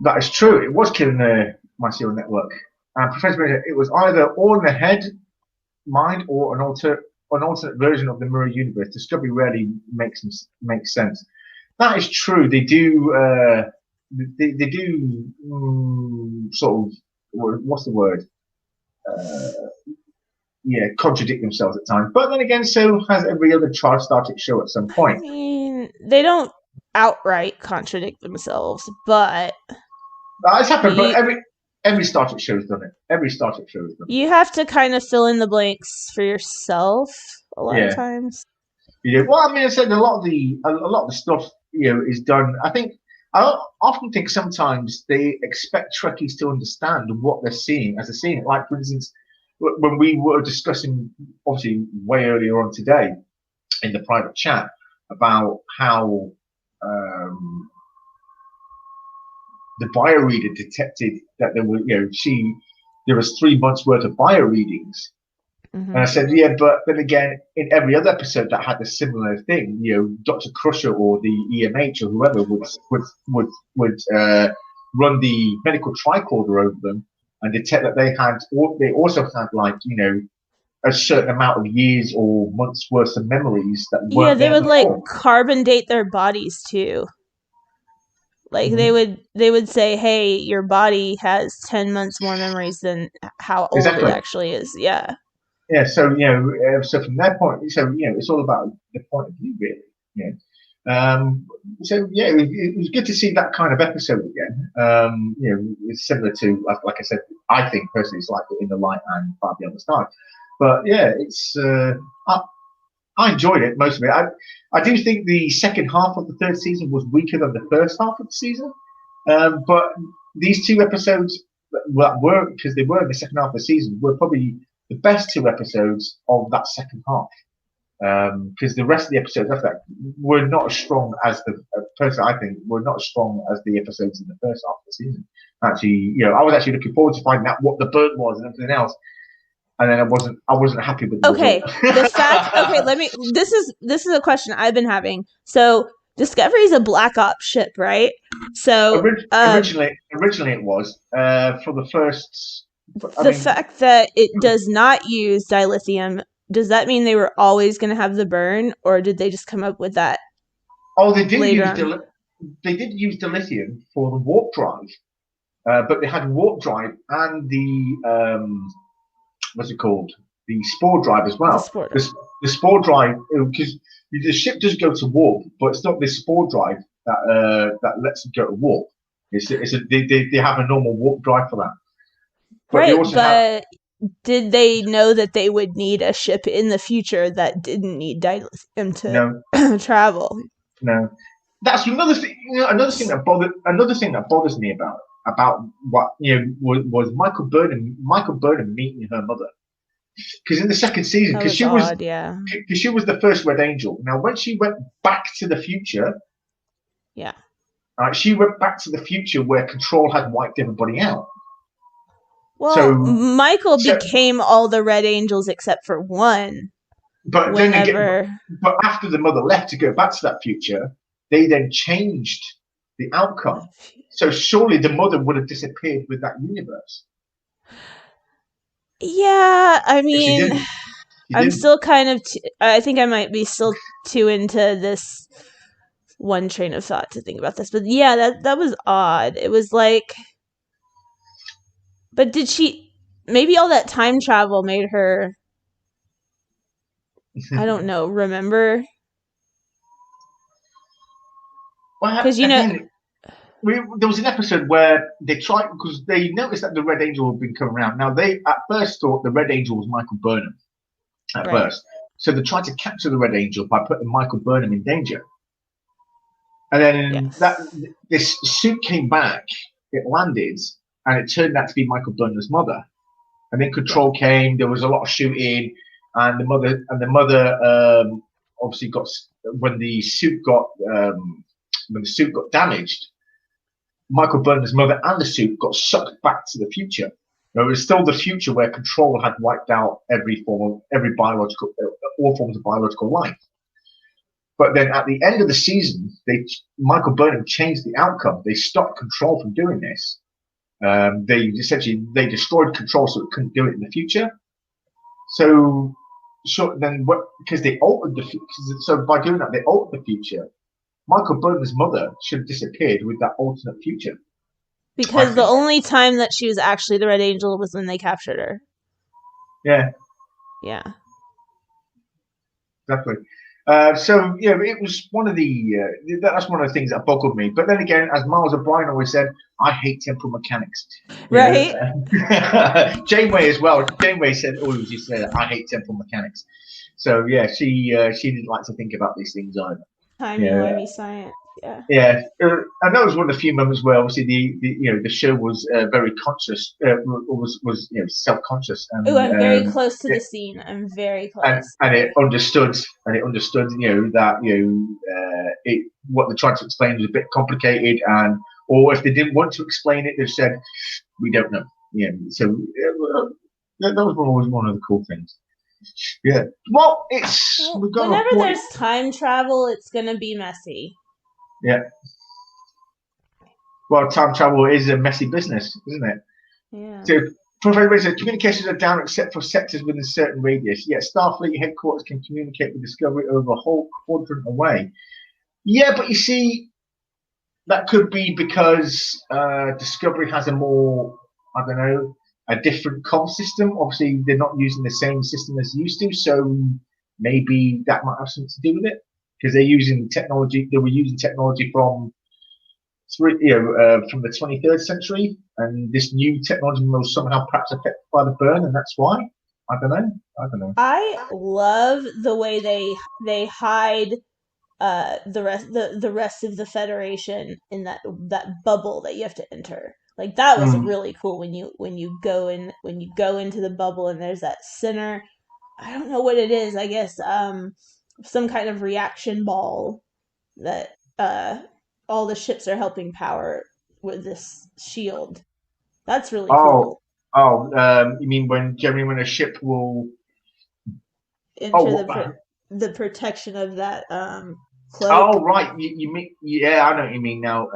That is true. It was killing the mycelial network. And Professor, it was either all in the head, mind, or an alternate version of the mirror universe. Discovery rarely makes sense. That is true. They do. They do sort of. What's the word? Contradict themselves at times. But then again, so has every other Star Trek show at some point. I mean, they don't outright contradict themselves, but It's But happened, but every Star Trek show has done it. Every Star Trek show has done it. you have to kind of fill in the blanks for yourself a lot of Yeah. times. Well, I mean, I said a lot of the stuff is done. I think I often think sometimes they expect Trekkies to understand what they're seeing as they're seeing it. Like for instance, when we were discussing, obviously way earlier on today in the private chat about how um, the bioreader detected that there was 3 months worth of bio readings. And I Hmm. said, yeah, but then again, in every other episode that had a similar thing, Dr. Crusher or the EMH or whoever would run the medical tricorder over them and detect that they also had like a certain amount of years or months worth of memories that Yeah, weren't they there would like before. carbon date their bodies too. Like Mm-hmm. they would say, "Hey, your body has 10 months more memories than how old it Exactly. actually is." Yeah. Yeah. So from their point, it's all about the point of view, really. Yeah. So yeah, it was good to see that kind of episode again. It's similar to, like I said, I think personally it's like In the Light and Far Beyond the Stars. But yeah, I enjoyed it most of it. I do think the second half of the third season was weaker than the first half of the season. But these two episodes were because they were in the second half of the season were probably the best two episodes of that second half because the rest of the episodes after that were not as strong as the person I think were not as strong as the episodes in the first half of the season. Actually, I was actually looking forward to finding out what the burn was and everything else, and then I wasn't happy with the result. Okay, the fact okay, let me this is a question I've been having. So, Discovery is a Black Ops ship, right? So, Originally it was for the first. I the mean, fact that it does not use dilithium, does that mean they were always going to have the burn, or did they just come up with that oh, later on? they did use dilithium for the warp drive, but they had warp drive and the what's it called? The spore drive as The well. sport. The spore drive because the ship does go to warp, but it's not this spore drive that lets it go to warp. They have a normal warp drive for that, but they Right, also have but did they know that they would need a ship in the future that didn't need dilithium to no travel? no. That's another thing. Another thing that bothers me about what was Michael Burnham meeting her mother because in the second season That was odd, yeah. because she was the first Red Angel. Now when she went back to the future, Yeah. she went back to the future where Control had wiped everybody out. Well, So Michael so became all the Red Angels except for one but then again, whenever. but after the mother left to go back to that future, they then changed the outcome. So surely the mother would have disappeared with that universe. Yeah, I But she mean, didn't. She I'm didn't. still kind of. I think I might be still too into this one train of thought to think about this. But yeah, that was odd. It was like, but did she? Maybe all that time travel made her. I don't know. Remember? Well, Because again, there was an episode where they tried because they noticed that the Red Angel had been coming around. Now they at first thought the Red Angel was Michael Burnham at right. first, so they tried to capture the Red Angel by putting Michael Burnham in danger. And then that Yes. this suit came back, it landed, and it turned out to be Michael Burnham's mother. And then Yeah. Control came. There was a lot of shooting, and the mother obviously got when the suit got damaged. Michael Burnham's mother and the suit got sucked back to the future. Now, it was still the future where Control had wiped out every biological, all forms of biological life. But then at the end of the season, Michael Burnham changed the outcome. They stopped Control from doing this. They destroyed Control so it couldn't do it in the future. So then what? Because they altered so by doing that they altered the future. Michael Burnham's mother should have disappeared with that alternate future. I Because the think. only time that she was actually the Red Angel was when they captured her. Yeah, Yeah. exactly. So yeah, it was one of the that's one of the things that boggled me. But then again, as Miles O'Brien always said, I hate temporal mechanics. You Right? know, Janeway as well. Janeway said always used to say that I hate temporal mechanics. So yeah, she didn't like to think about these things either. Yeah, Timey-wimey science. Yeah. yeah, and that was one of the few moments where obviously the show was very conscious, was self conscious, Oh, I'm very and close to the scene. I'm very and close. and it understood that it what they're trying to explain was a bit complicated, and or if they didn't want to explain it, they said we don't know. Yeah, so that was always one of the cool things. Yeah, well, Well, we've got a whenever 40. there's time travel, it's gonna be messy. Yeah, well, time travel is a messy business, isn't it? Yeah. So, Professor says communications are down except for sectors within a certain radius. Yet Starfleet headquarters can communicate with Discovery over a whole quadrant away. Yeah, but you see, that could be because Discovery has a more, I don't know, a different com system. Obviously, they're not using the same system as they used to, so maybe that might have something to do with it because they're using technology. They were using technology from the 23rd century, and this new technology was somehow perhaps affected by the burn, and that's why. I don't know. I don't know. I love the way they hide the rest of the Federation in that bubble that you have to enter. Like that was Mm. really cool when you go into the bubble and there's that center. I don't know what it is. I guess some kind of reaction ball that all the ships are helping power with this shield. That's really Oh, cool. you mean when generally when a ship will? Enter Oh, the protection of that cloak. oh, right. You mean? Yeah, I know what you mean now.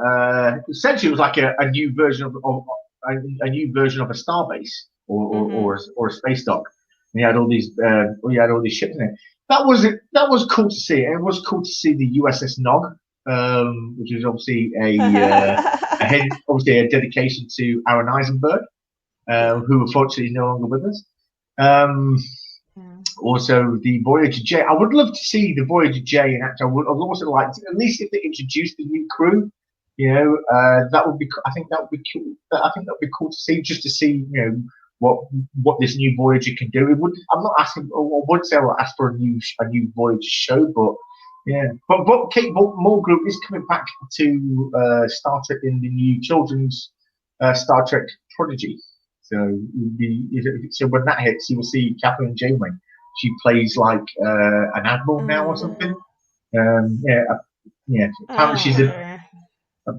Essentially, it was like a new version of a new version of a starbase Mm-hmm. or a space dock. And you had all these ships in it. That was cool to see. And it was cool to see the USS Nog, which is obviously obviously a dedication to Aaron Eisenberg, Yeah. who unfortunately is no longer with us. Um, Yeah. Also, the Voyager J. I would love to see the Voyager J in action. I'd also like to, at least if they introduced the new crew, that would be. I think that would be cool. I think that would be cool to see, just to see, what this new Voyager can do. It would. I'm not asking. Or I would say I'll ask for a new Voyager show, but yeah. But Kate Mulgrew is coming back to Star Trek in the new children's Star Trek Prodigy. So, so when that hits, you will see Catherine Janeway. She plays like an admiral now or something. Oh, Yeah, yeah. I Apparently don't she's want her.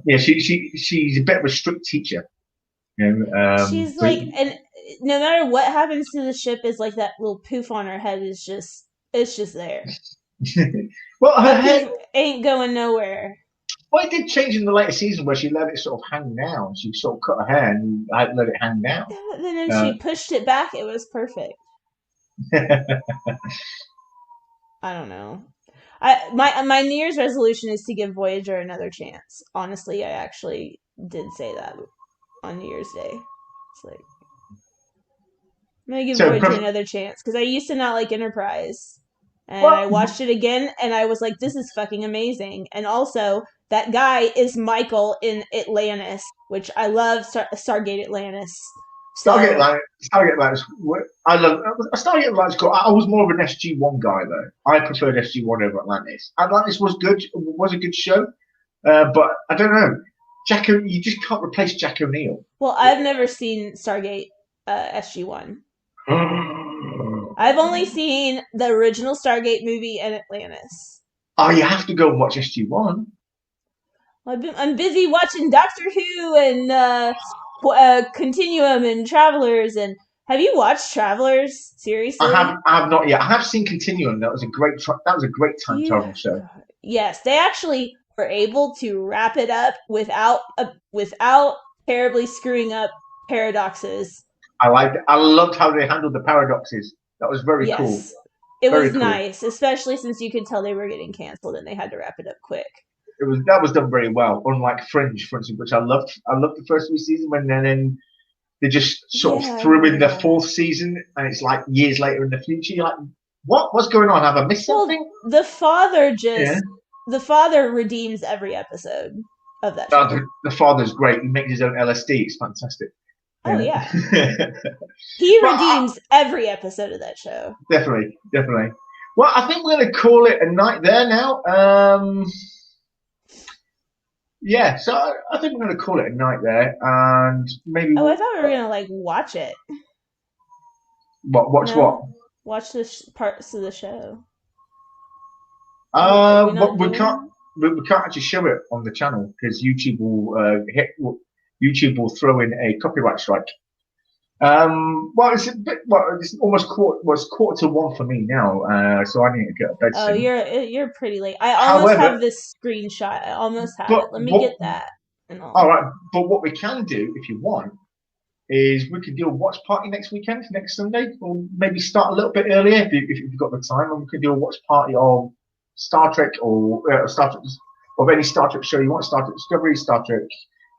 yeah she's a bit of a strict teacher. She's But like, and no matter what happens to the ship, is like that little poof on her head is just, it's just there. well, her That head. poof ain't going nowhere. Well, it did change in the later season where she let it sort of hang down. She sort of cut her hair and let it hang down. And then Uh, she pushed it back. It was perfect. I don't know. My New Year's resolution is to give Voyager another chance. Honestly, I actually did say that on New Year's Day. It's like I'm gonna give so, Voyager another chance because I used to not like Enterprise, and I well, watched it again, and I was like, "This is fucking amazing." And also, that guy is Michael in Atlantis, which I love. Stargate Atlantis. Stargate So Line, Stargate Line. I love Stargate Line's cool. I was more of an SG-1 guy though. I preferred SG-1 over Atlantis. Atlantis was good, was a good show, but I don't know. You just can't replace Jack O'Neill. well, I've never seen Stargate SG-1. Oh, I've only seen the original Stargate movie and Atlantis. you have to go and watch SG-1. I'm busy watching Doctor Who and Continuum and Travelers. And have you watched Travelers? Seriously? I have not yet. I have seen Continuum. That was a great time You travel show. God. Yes, they actually were able to wrap it up without terribly screwing up paradoxes. I loved how they handled the paradoxes. That was very cool. Yes, it Very was cool. nice, especially since you could tell they were getting canceled and they had to wrap it up quick. That was done very well. Unlike Fringe, for instance, which I loved. I loved the first three seasons when then they just sort Yeah, of I threw in remember the that. fourth season, and it's like years later in the future. You're like, What's going on? Have I missed Well, something? Yeah. the father redeems every episode of that show. The father's great. He makes his own LSD. It's fantastic. Oh Yeah. yeah, he Well, redeems every episode of that show. definitely, definitely. Well, I think we're going to call it a night there now. Yeah, so I think we're going to call it a night there, and maybe Oh, I thought we were gonna like watch it. watch what? No, watch the parts of the show. Are we not But doing? we can't actually show it on the channel because YouTube will YouTube will throw in a copyright strike. Well, it's a bit. Well, it's almost quarter to one for me now, so I need to get to bed Oh, soon. you're pretty late. I almost have However, this screenshot. I almost have but it. Let me what? get that and All all. right, but what we can do if you want is we could do a watch party next weekend, next Sunday, or maybe start a little bit earlier if you've got the time, and we could do a watch party of Star Trek or Star Trek of any Star Trek show you want, Star Trek Discovery, Star Trek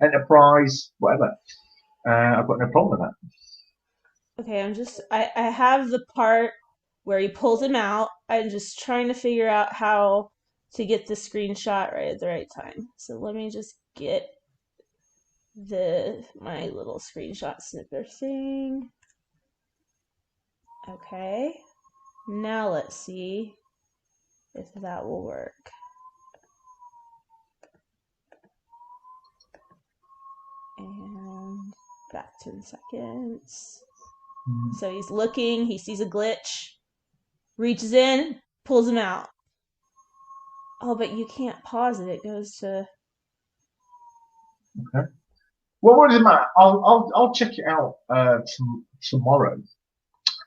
Enterprise, whatever. I've got no problem with that. Okay, I have the part where he pulls him out. I'm just trying to figure out how to get the screenshot right at the right time. So let me just get my little screenshot snipper thing. Okay. Now let's see if that will work. And back 10 seconds. So he's looking, he sees a glitch, reaches in, pulls him out. Oh, but you can't pause it. It goes to. Okay. Well, what does it matter? I'll check it out tomorrow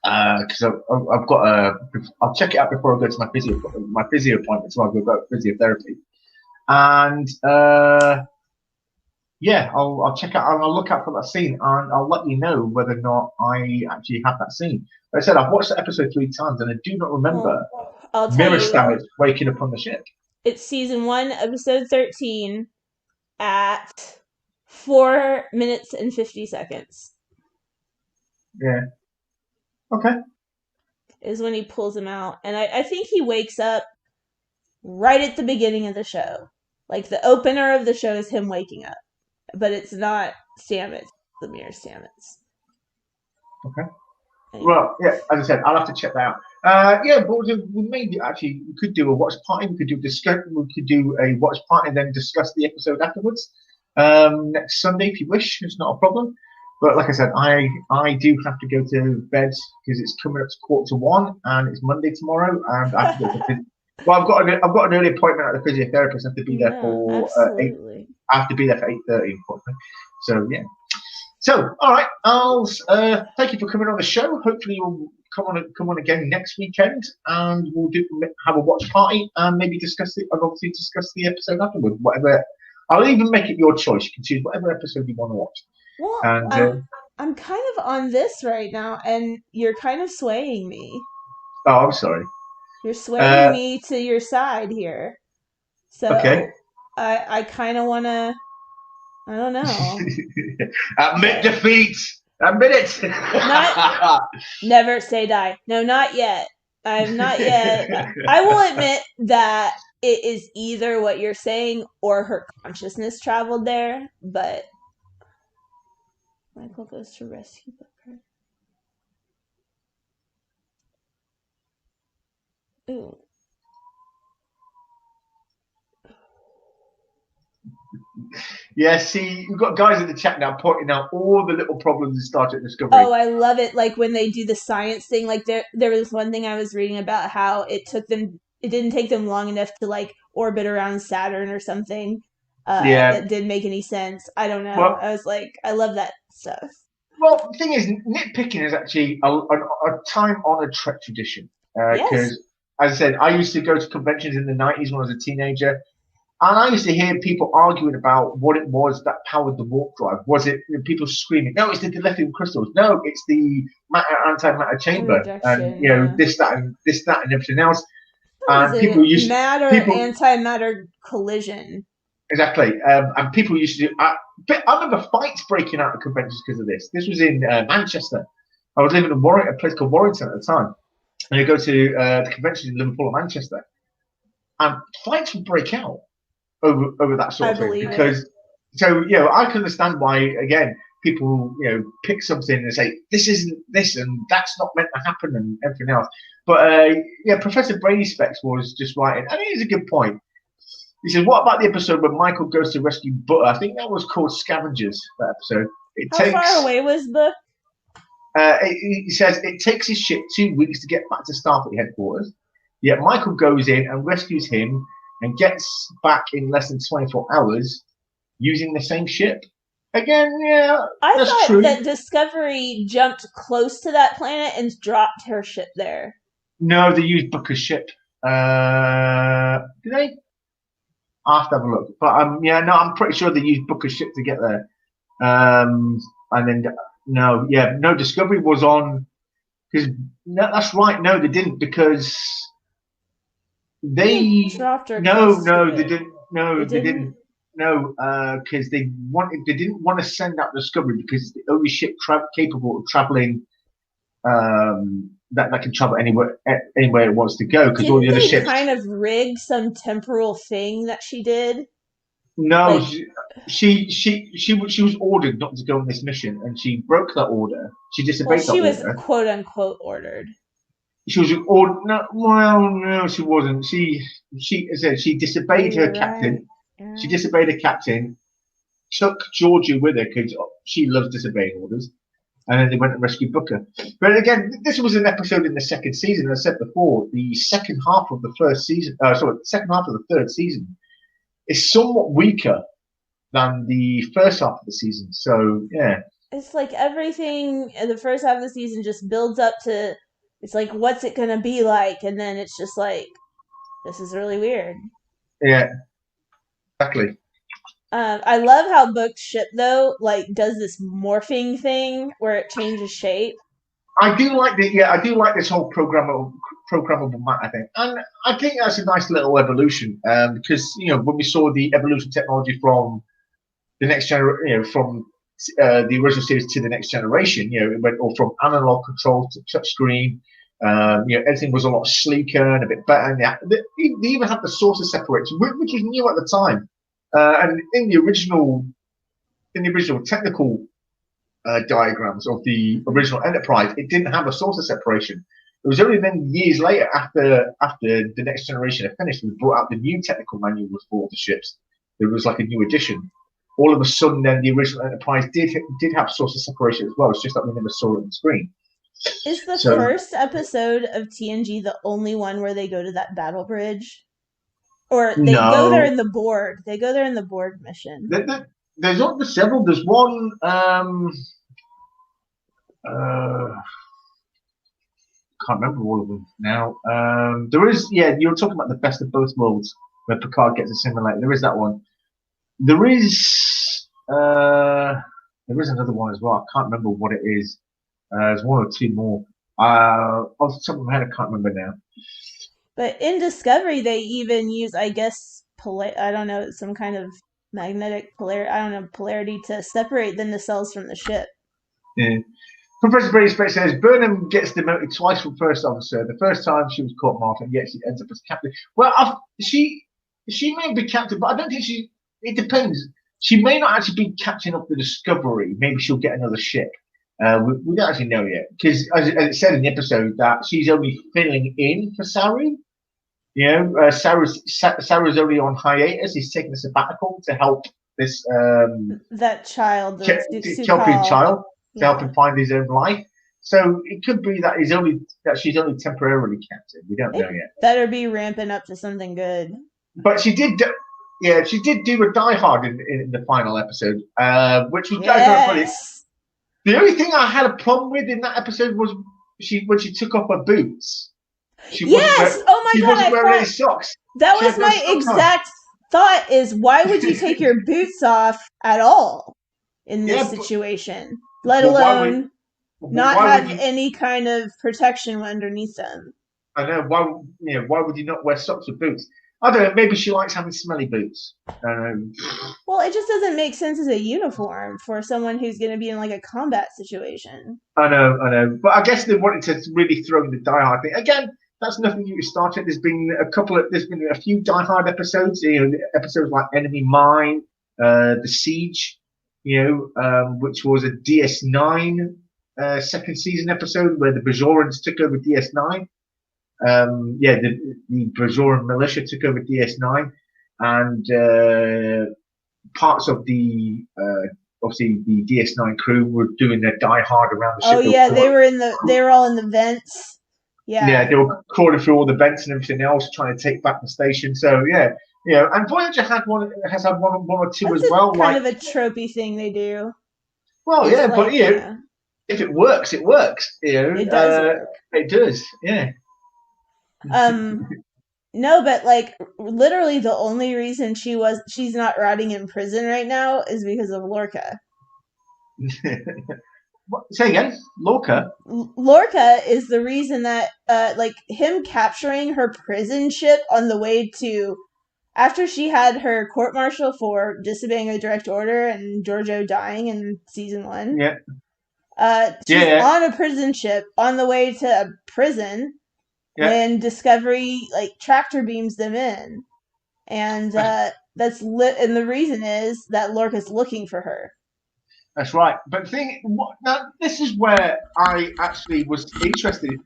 because I've got a. I'll check it out before I go to my physio appointment tomorrow. I've got physiotherapy, and yeah, I'll check out and I'll look out for that scene and I'll let you know whether or not I actually have that scene. Like I said, I've watched the episode 3 times and I do not Well, remember I'll tell Mirror you, Stamets waking up on the ship. it's season 1, episode 13 at 4 minutes and 50 seconds Yeah. Okay. is when he pulls him out. And I think he wakes up right at the beginning of the show. Like the opener of the show is him waking up, but it's not Stamets, the mirror Stamets. Okay. Anyway. Well, yeah, as I said, I'll have to check that out. Yeah, but we maybe actually we could do a watch party. We could do a watch party and then discuss the episode afterwards. Next Sunday, if you wish, it's not a problem. But like I said, I do have to go to bed because it's coming up to quarter to one and it's Monday tomorrow, and I have to go to. Well, I've got an early appointment at the physiotherapist. I have to be there No, for 8. absolutely. I have to be there for 8:30, unfortunately. So yeah. So, all right, I'll thank you for coming on the show. Hopefully, you'll come on again next weekend, and we'll have a watch party and maybe discuss it, and obviously discuss the episode afterward. Whatever, I'll even make it your choice. You can choose whatever episode you want to watch. Well, And I'm kind of on this right now, and you're kind of swaying me. oh, I'm sorry. You're swaying Uh, me to your side here. okay. So I kind of want to. I don't know. Admit Okay. defeat. Admit it. Not never say die. No, not yet. I'm not yet. I will admit that it is either what you're saying or her consciousness traveled there, but Michael goes to rescue Booker. Ooh. Yeah, see, we've got guys in the chat now pointing out all the little problems in Star Trek Discovery. Oh, I love it. Like when they do the science thing. Like there was one thing I was reading about how it didn't take them long enough to like orbit around Saturn or something. Yeah. That didn't make any sense. I don't know. Well, I was like, I love that stuff. Well, the thing is, nitpicking is actually a time-honored Trek tradition. Yes. Because, as I said, I used to go to conventions in the '90s when I was a teenager, and I used to hear people arguing about what it was that powered the warp drive. Was it people screaming, "No, it's the dilithium crystals. No, it's the antimatter chamber," and Rejection, yeah. this, that, and everything else. Was And it matter people antimatter collision? exactly, and people used to do. I remember fights breaking out at conventions because of this. This was in Manchester. I was living in a place called Warrington at the time, and they go to the convention in Liverpool or Manchester, and fights will break out over that I sort of thing believe it. because I can understand why again people pick something and say this isn't this and that's not meant to happen and everything else. But Professor Brady Specs was just writing, and it is a good point. He says, "What about the episode where Michael goes to rescue Butter? I think that was called Scavengers. That episode. It How far takes." away was the? He says it takes his ship 2 weeks to get back to Starfleet headquarters. Yet Michael goes in and rescues him and gets back in less than 24 hours using the same ship. Again, yeah, I that's thought true. that Discovery jumped close to that planet and dropped her ship there. No, they used Booker's ship. Did they? I'll have to have a look. But no, I'm pretty sure they used Booker's ship to get there. And then no, Discovery was on because no, that's right. No, they didn't because They they dropped her no close to no they it. didn't no They they didn't. didn't no because they didn't want to send out Discovery because it's the only ship capable of traveling that can travel anywhere it wants to go because all Didn't the other they ships. kind of rig some temporal thing that she did? No, Like, she was ordered not to go on this mission, and she broke that order. She well, disobeyed that she was order. quote unquote ordered. She was ordered. No, well, no, she wasn't. She as I said she Oh, disobeyed her you're right. captain. You're She right. disobeyed her captain. Took Giorgou with her because she loves disobeying orders. And then they went and rescued Booker. But again, this was an episode in the second season. As I said before, the second half of the first season, sorry, the second half of the third season is somewhat weaker than the first half of the season. So yeah, It's like everything in the first half of the season just builds up to. It's like, what's it gonna be like? And then it's just like, this is really weird. yeah, exactly. I love how Book's ship though, like, does this morphing thing where it changes shape. I do like the yeah, I do like this whole programmable map. I think, and I think that's a nice little evolution because when we saw the evolution technology from the next generation, from the original series to the next generation, it went all from analog control to touch screen. Everything was a lot sleeker and a bit better. And they even had the sources separation, which was new at the time. And in the original technical diagrams of the Mm-hmm. original Enterprise, it didn't have a sources separation. It was only then years later, after the next generation had finished, we brought out the new technical manuals for all the ships. There was like a new edition. All of a sudden, then the original Enterprise did have sources separation as well. It's just that we never saw it on the screen. Is the So first episode of TNG the only one where they go to that battle bridge? Or they go there in no, the board. They go there in the board mission. there's several. There's one. Uh, can't remember all of them now. There is, yeah, you were talking about the best of both worlds where Picard gets assimilated. There is that one. There is, there is another one as well. I can't remember what it is. There's one or two more. Off the top of my head, I can't remember now. But in Discovery, they even use, I guess, I don't know, some kind of magnetic polarity. I don't know, polarity to separate the nacelles from the ship. Yeah. Professor Brady Speck says Burnham gets demoted twice from first officer. The first time she was caught off, and yet she ends up as captain. Well, she may be captain, but I don't think she. It depends. She may not actually be captain of the Discovery. Maybe she'll get another ship. We don't actually know yet because, as it said in the episode, that she's only filling in for Saru. Sarah's only on hiatus. He's taking a sabbatical to help this That child, the to help his Sukal. child, to help Yeah. him find his own life. So it could be that she's only temporarily captain. We don't They know yet. better be ramping up to something good. But she did do a Die Hard in the final episode, which was very funny. Yes. The only thing I had a problem with in that episode was when she took off her boots. She wasn't Yes. Oh my she god, wasn't I wearing any thought socks. that She was had no my socks on. exact thought is why would you take your boots off at all in this Yeah, situation? Let but alone not why would have you? any kind of protection underneath them. I know why would you not wear socks or boots? I don't know. Maybe she likes having smelly boots. Well, it just doesn't make sense as a uniform for someone who's going to be in like a combat situation. I know. But I guess they wanted to really throw in the Die Hard thing again. That's nothing new to start it. There's been a few Die Hard episodes. Episodes like Enemy Mine, The Siege, which was a DS9 second season episode where the Bajorans took over DS9. The Bajoran militia took over DS9, and parts of the obviously the DS9 crew were doing their Die Hard around the ship. Oh yeah, they were all in the vents. Yeah, they were crawling through all the vents and everything else, trying to take back the station. So yeah, and Voyager has had one or two That's as well. Kind of a tropey thing they do. Well, yeah, like, but if it works, it works. It does work. It does, yeah. No, but like literally the only reason she's not rotting in prison right now is because of Lorca. Say again, Lorca. Lorca is the reason that like him capturing her prison ship on the way to after she had her court martial for disobeying a direct order and Giorgou dying in season 1. Yeah. She's on a prison ship on the way to a prison when Discovery like tractor beams them in, and and the reason is that Lorca's looking for her. That's right. But now this is where I actually was interested.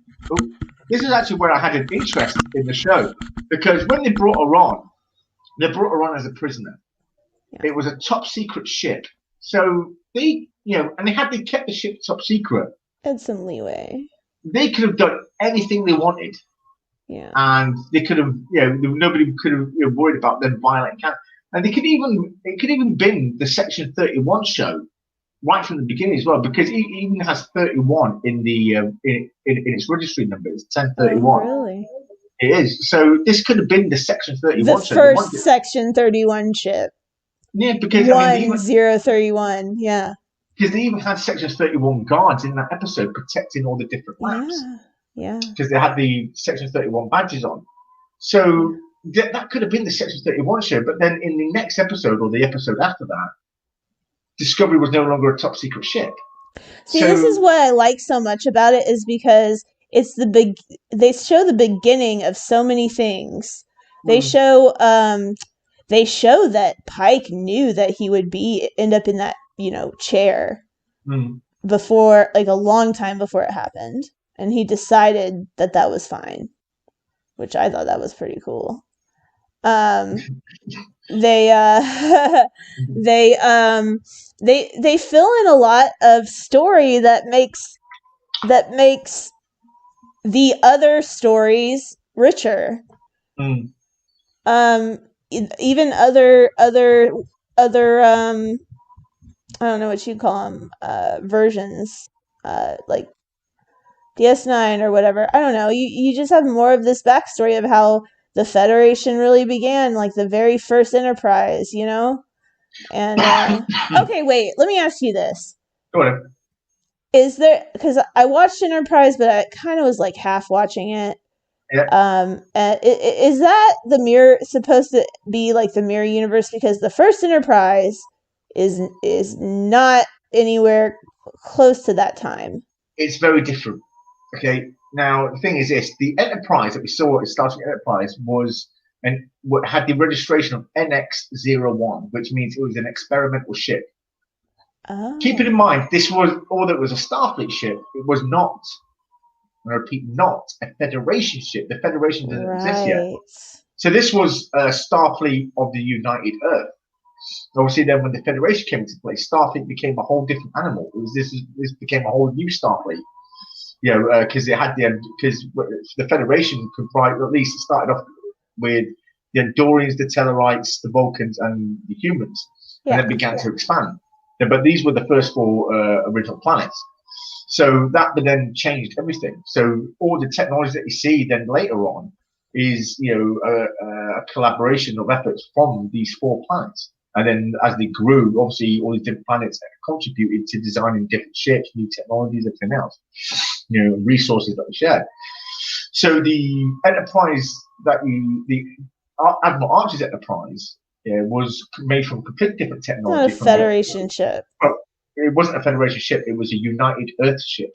This is actually where I had an interest in the show, because when they brought her on as a prisoner. Yeah. It was a top secret ship, so they they kept the ship top secret. Had some leeway. They could have done anything they wanted. Yeah. And they could have, nobody could have worried about them violating canon. And it could even been the Section 31 show right from the beginning as well, because it even has 31 in the in its registry number. It's 1031. Oh, really? It is. So this could have been the Section 31 show. The first Section 31 ship. Yeah, because 1031. Yeah. Because they even had Section 31 guards in that episode protecting all the different maps. Yeah. Because they had the Section 31 badges on. So that could have been the Section 31 show, but then in the next episode or the episode after that, Discovery was no longer a top secret ship. See, this is what I like so much about it, is because it's they show the beginning of so many things. They show that Pike knew that he would end up in that, chair before, like a long time before it happened. And he decided that was fine, which I thought that was pretty cool. They fill in a lot of story that makes the other stories richer. Even other I don't know what you call them, versions, like DS9 or whatever. I don't know. You just have more of this backstory of how the Federation really began, like the very first Enterprise, And okay, wait. Let me ask you this: Go ahead. Is there, because I watched Enterprise, but I kind of was like half watching it. Yeah. Is that the mirror supposed to be like the mirror universe? Because the first Enterprise is not anywhere close to that time. It's very different. Okay. Now the thing is this: the Enterprise that we saw at Star Trek Enterprise had the registration of NX-01, which means it was an experimental ship. Oh. Keep it in mind, this was a Starfleet ship. It was not, I repeat, not a Federation ship. The Federation doesn't exist yet. So this was Starfleet of the United Earth. Obviously, then when the Federation came into place, Starfleet became a whole different animal. This became a whole new Starfleet. Because the Federation comprised, at least it started off with the Andorians, the Tellarites, the Vulcans, and the humans, and then began to expand. But these were the first 4 original planets. So that then changed everything. So all the technology that you see then later on is, a collaboration of efforts from these 4 planets. And then as they grew, obviously all these different planets contributed to designing different ships, new technologies, everything else, resources that we shared. So the Enterprise Admiral Archer's Enterprise was made from completely different Not a technology. Federation ship. It wasn't a Federation ship; it was a United Earth ship.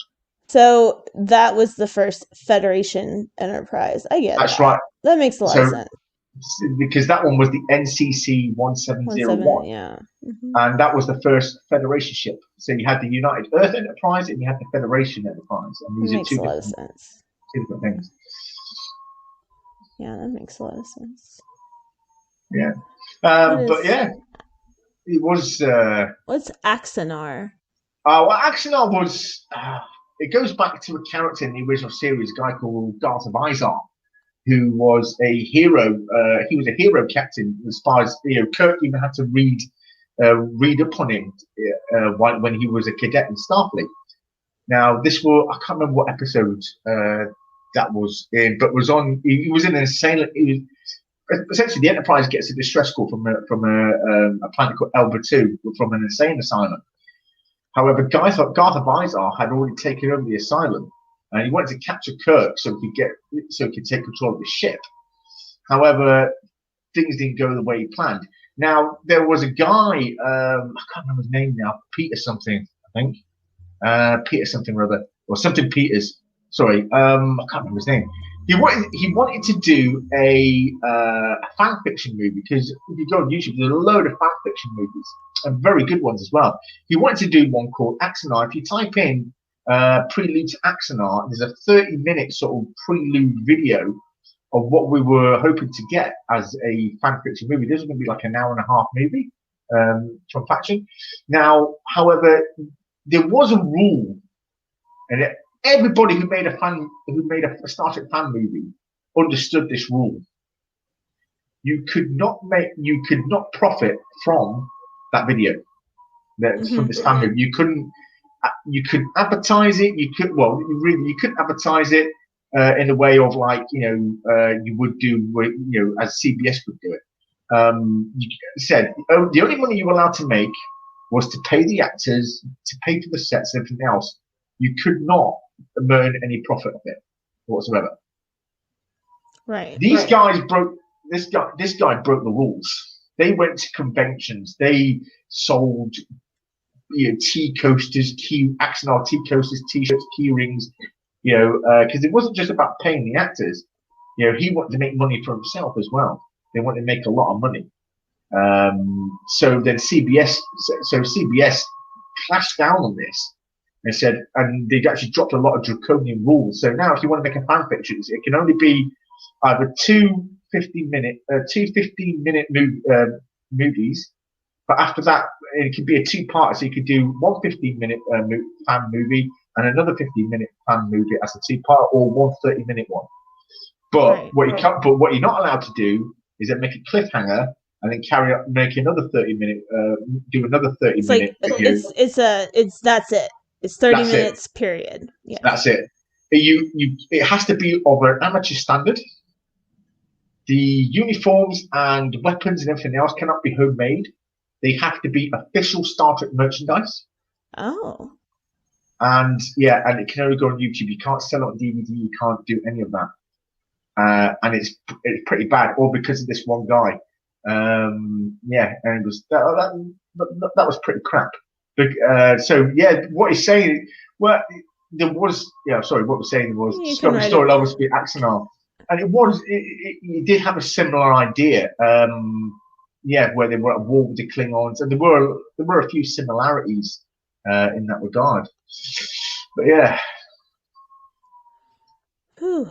So that was the first Federation Enterprise. I get That's that. right. That makes a lot of So sense. because that one was the NCC 1701, Yeah. and that was the first Federation ship. So you had the United Earth Enterprise and you had the Federation Enterprise, and these Makes are a lot of sense. two different things. Yeah, that makes a lot of sense. Yeah, What but is yeah, it was. what's Axanar? Well, Axanar was. It goes back to a character in the original series, a guy called Darth Visar, who was a hero. He was a hero captain as far as Kirk even had to read up on him when he was a cadet in Starfleet. Now, I can't remember what episode that was in, but was on. He was in an insane. Essentially, the Enterprise gets a distress call from a planet called Elba 2 from an insane asylum. However, Garth Visar had already taken over the asylum, and he wanted to capture Kirk so he could take control of the ship. However, things didn't go the way he planned. Now, there was a guy, I can't remember his name now, Peter something, I think. Peter something or other, or something Peters. Sorry, I can't remember his name. He wanted to do a fan fiction movie, because if you go on YouTube, there's a load of fan fiction movies, and very good ones as well. He wanted to do one called Axanar. If you type in Prelude to Axanar, there's a 30-minute sort of prelude video of what we were hoping to get as a fan fiction movie. This was going to be like an hour and a half movie from Faction. Now, however, there was a rule, and everybody who made a Star Trek fan movie understood this rule. You could not profit from that video. From this fan movie, you couldn't advertise it. You couldn't advertise it in a way of like you would do as CBS would do it. You said the only money you were allowed to make was to pay the actors, to pay for the sets, and everything else. You could not earn any profit of it whatsoever. Right. These guys broke. This guy broke the rules. They went to conventions. They sold tea coasters, Axanar tea coasters, T-shirts, key rings. Because it wasn't just about paying the actors. He wanted to make money for himself as well. They wanted to make a lot of money. So then CBS clashed down on this and said, and they actually dropped a lot of draconian rules. So now, if you want to make a fan fiction, it can only be either two 15-minute movies, but after that, it could be a two-part. So you could do one 15-minute fan movie and another 15-minute fan movie as a two-part, or one 30-minute one. But what you're not allowed to do is then make a cliffhanger and then make another 30-minute, do another 30-minute. That's it. It's 30 minutes, period. Yeah. That's it. It has to be of an amateur standard. The uniforms and weapons and everything else cannot be homemade. They have to be official Star Trek merchandise. Oh. And it can only go on YouTube. You can't sell it on DVD. You can't do any of that. And it's pretty bad, all because of this one guy. And it was that was pretty crap. What he's saying, what we're saying was Discovery Story will always be Axanar, and it did have a similar idea. Where they were at war with the Klingons, and there were a few similarities in that regard. But yeah. Whew.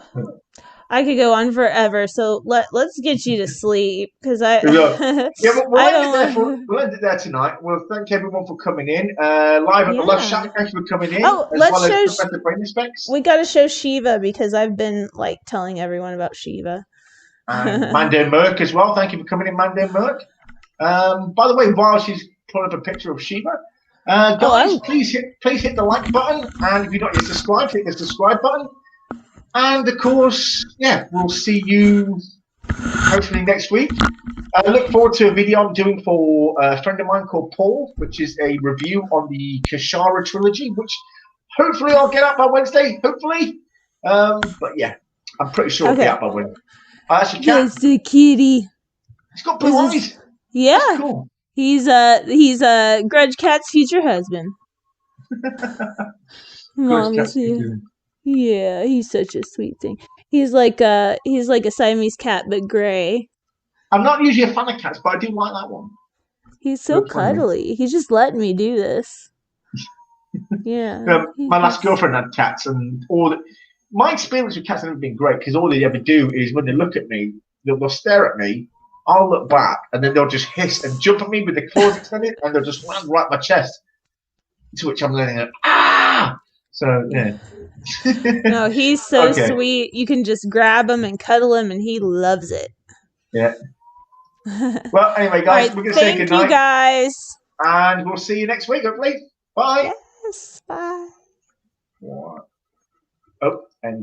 I could go on forever, so let's get you to sleep, because we'll end it there tonight. Well, thank everyone for coming in live at the Love Shack. Thank you for coming in. Let's show Professor Brain Specs. We got to show Shiva, because I've been telling everyone about Shiva. And Mando Merc as well. Thank you for coming in, Mando Merc. By the way, while she's pulling up a picture of Shiva, guys, please hit the like button, and if you're not yet subscribed, hit the subscribe button. And of course, we'll see you hopefully next week. I look forward to a video I'm doing for a friend of mine called Paul, which is a review on the Kashara trilogy, which hopefully I'll get out by Wednesday. Hopefully, but yeah, I'm pretty sure I'll get out by Wednesday. Oh, that's your cat. That's the kitty. It's got blue This eyes. is yeah. That's cool. He's Grudge Cat's future husband. Grudge Mommy's cat's here. good. Yeah, he's such a sweet thing. He's like a Siamese cat but gray. I'm not usually a fan of cats, but I do like that one. He's so Looks funny. cuddly. He's just letting me do this. Yeah, My last girlfriend had cats, and my experience with cats has never been great because all they ever do is when they look at me, they'll stare at me. I'll look back, and then they'll just hiss and jump at me with their claws extended, and they'll just land right my chest. To which I'm learning, ah! So yeah. No, he's so Okay. sweet. You can just grab him and cuddle him, and he loves it. Yeah. All Well, anyway, guys, right, we're going to say thank you goodnight, guys. and we'll see you next week, hopefully. Bye. Yes, bye. Oh, and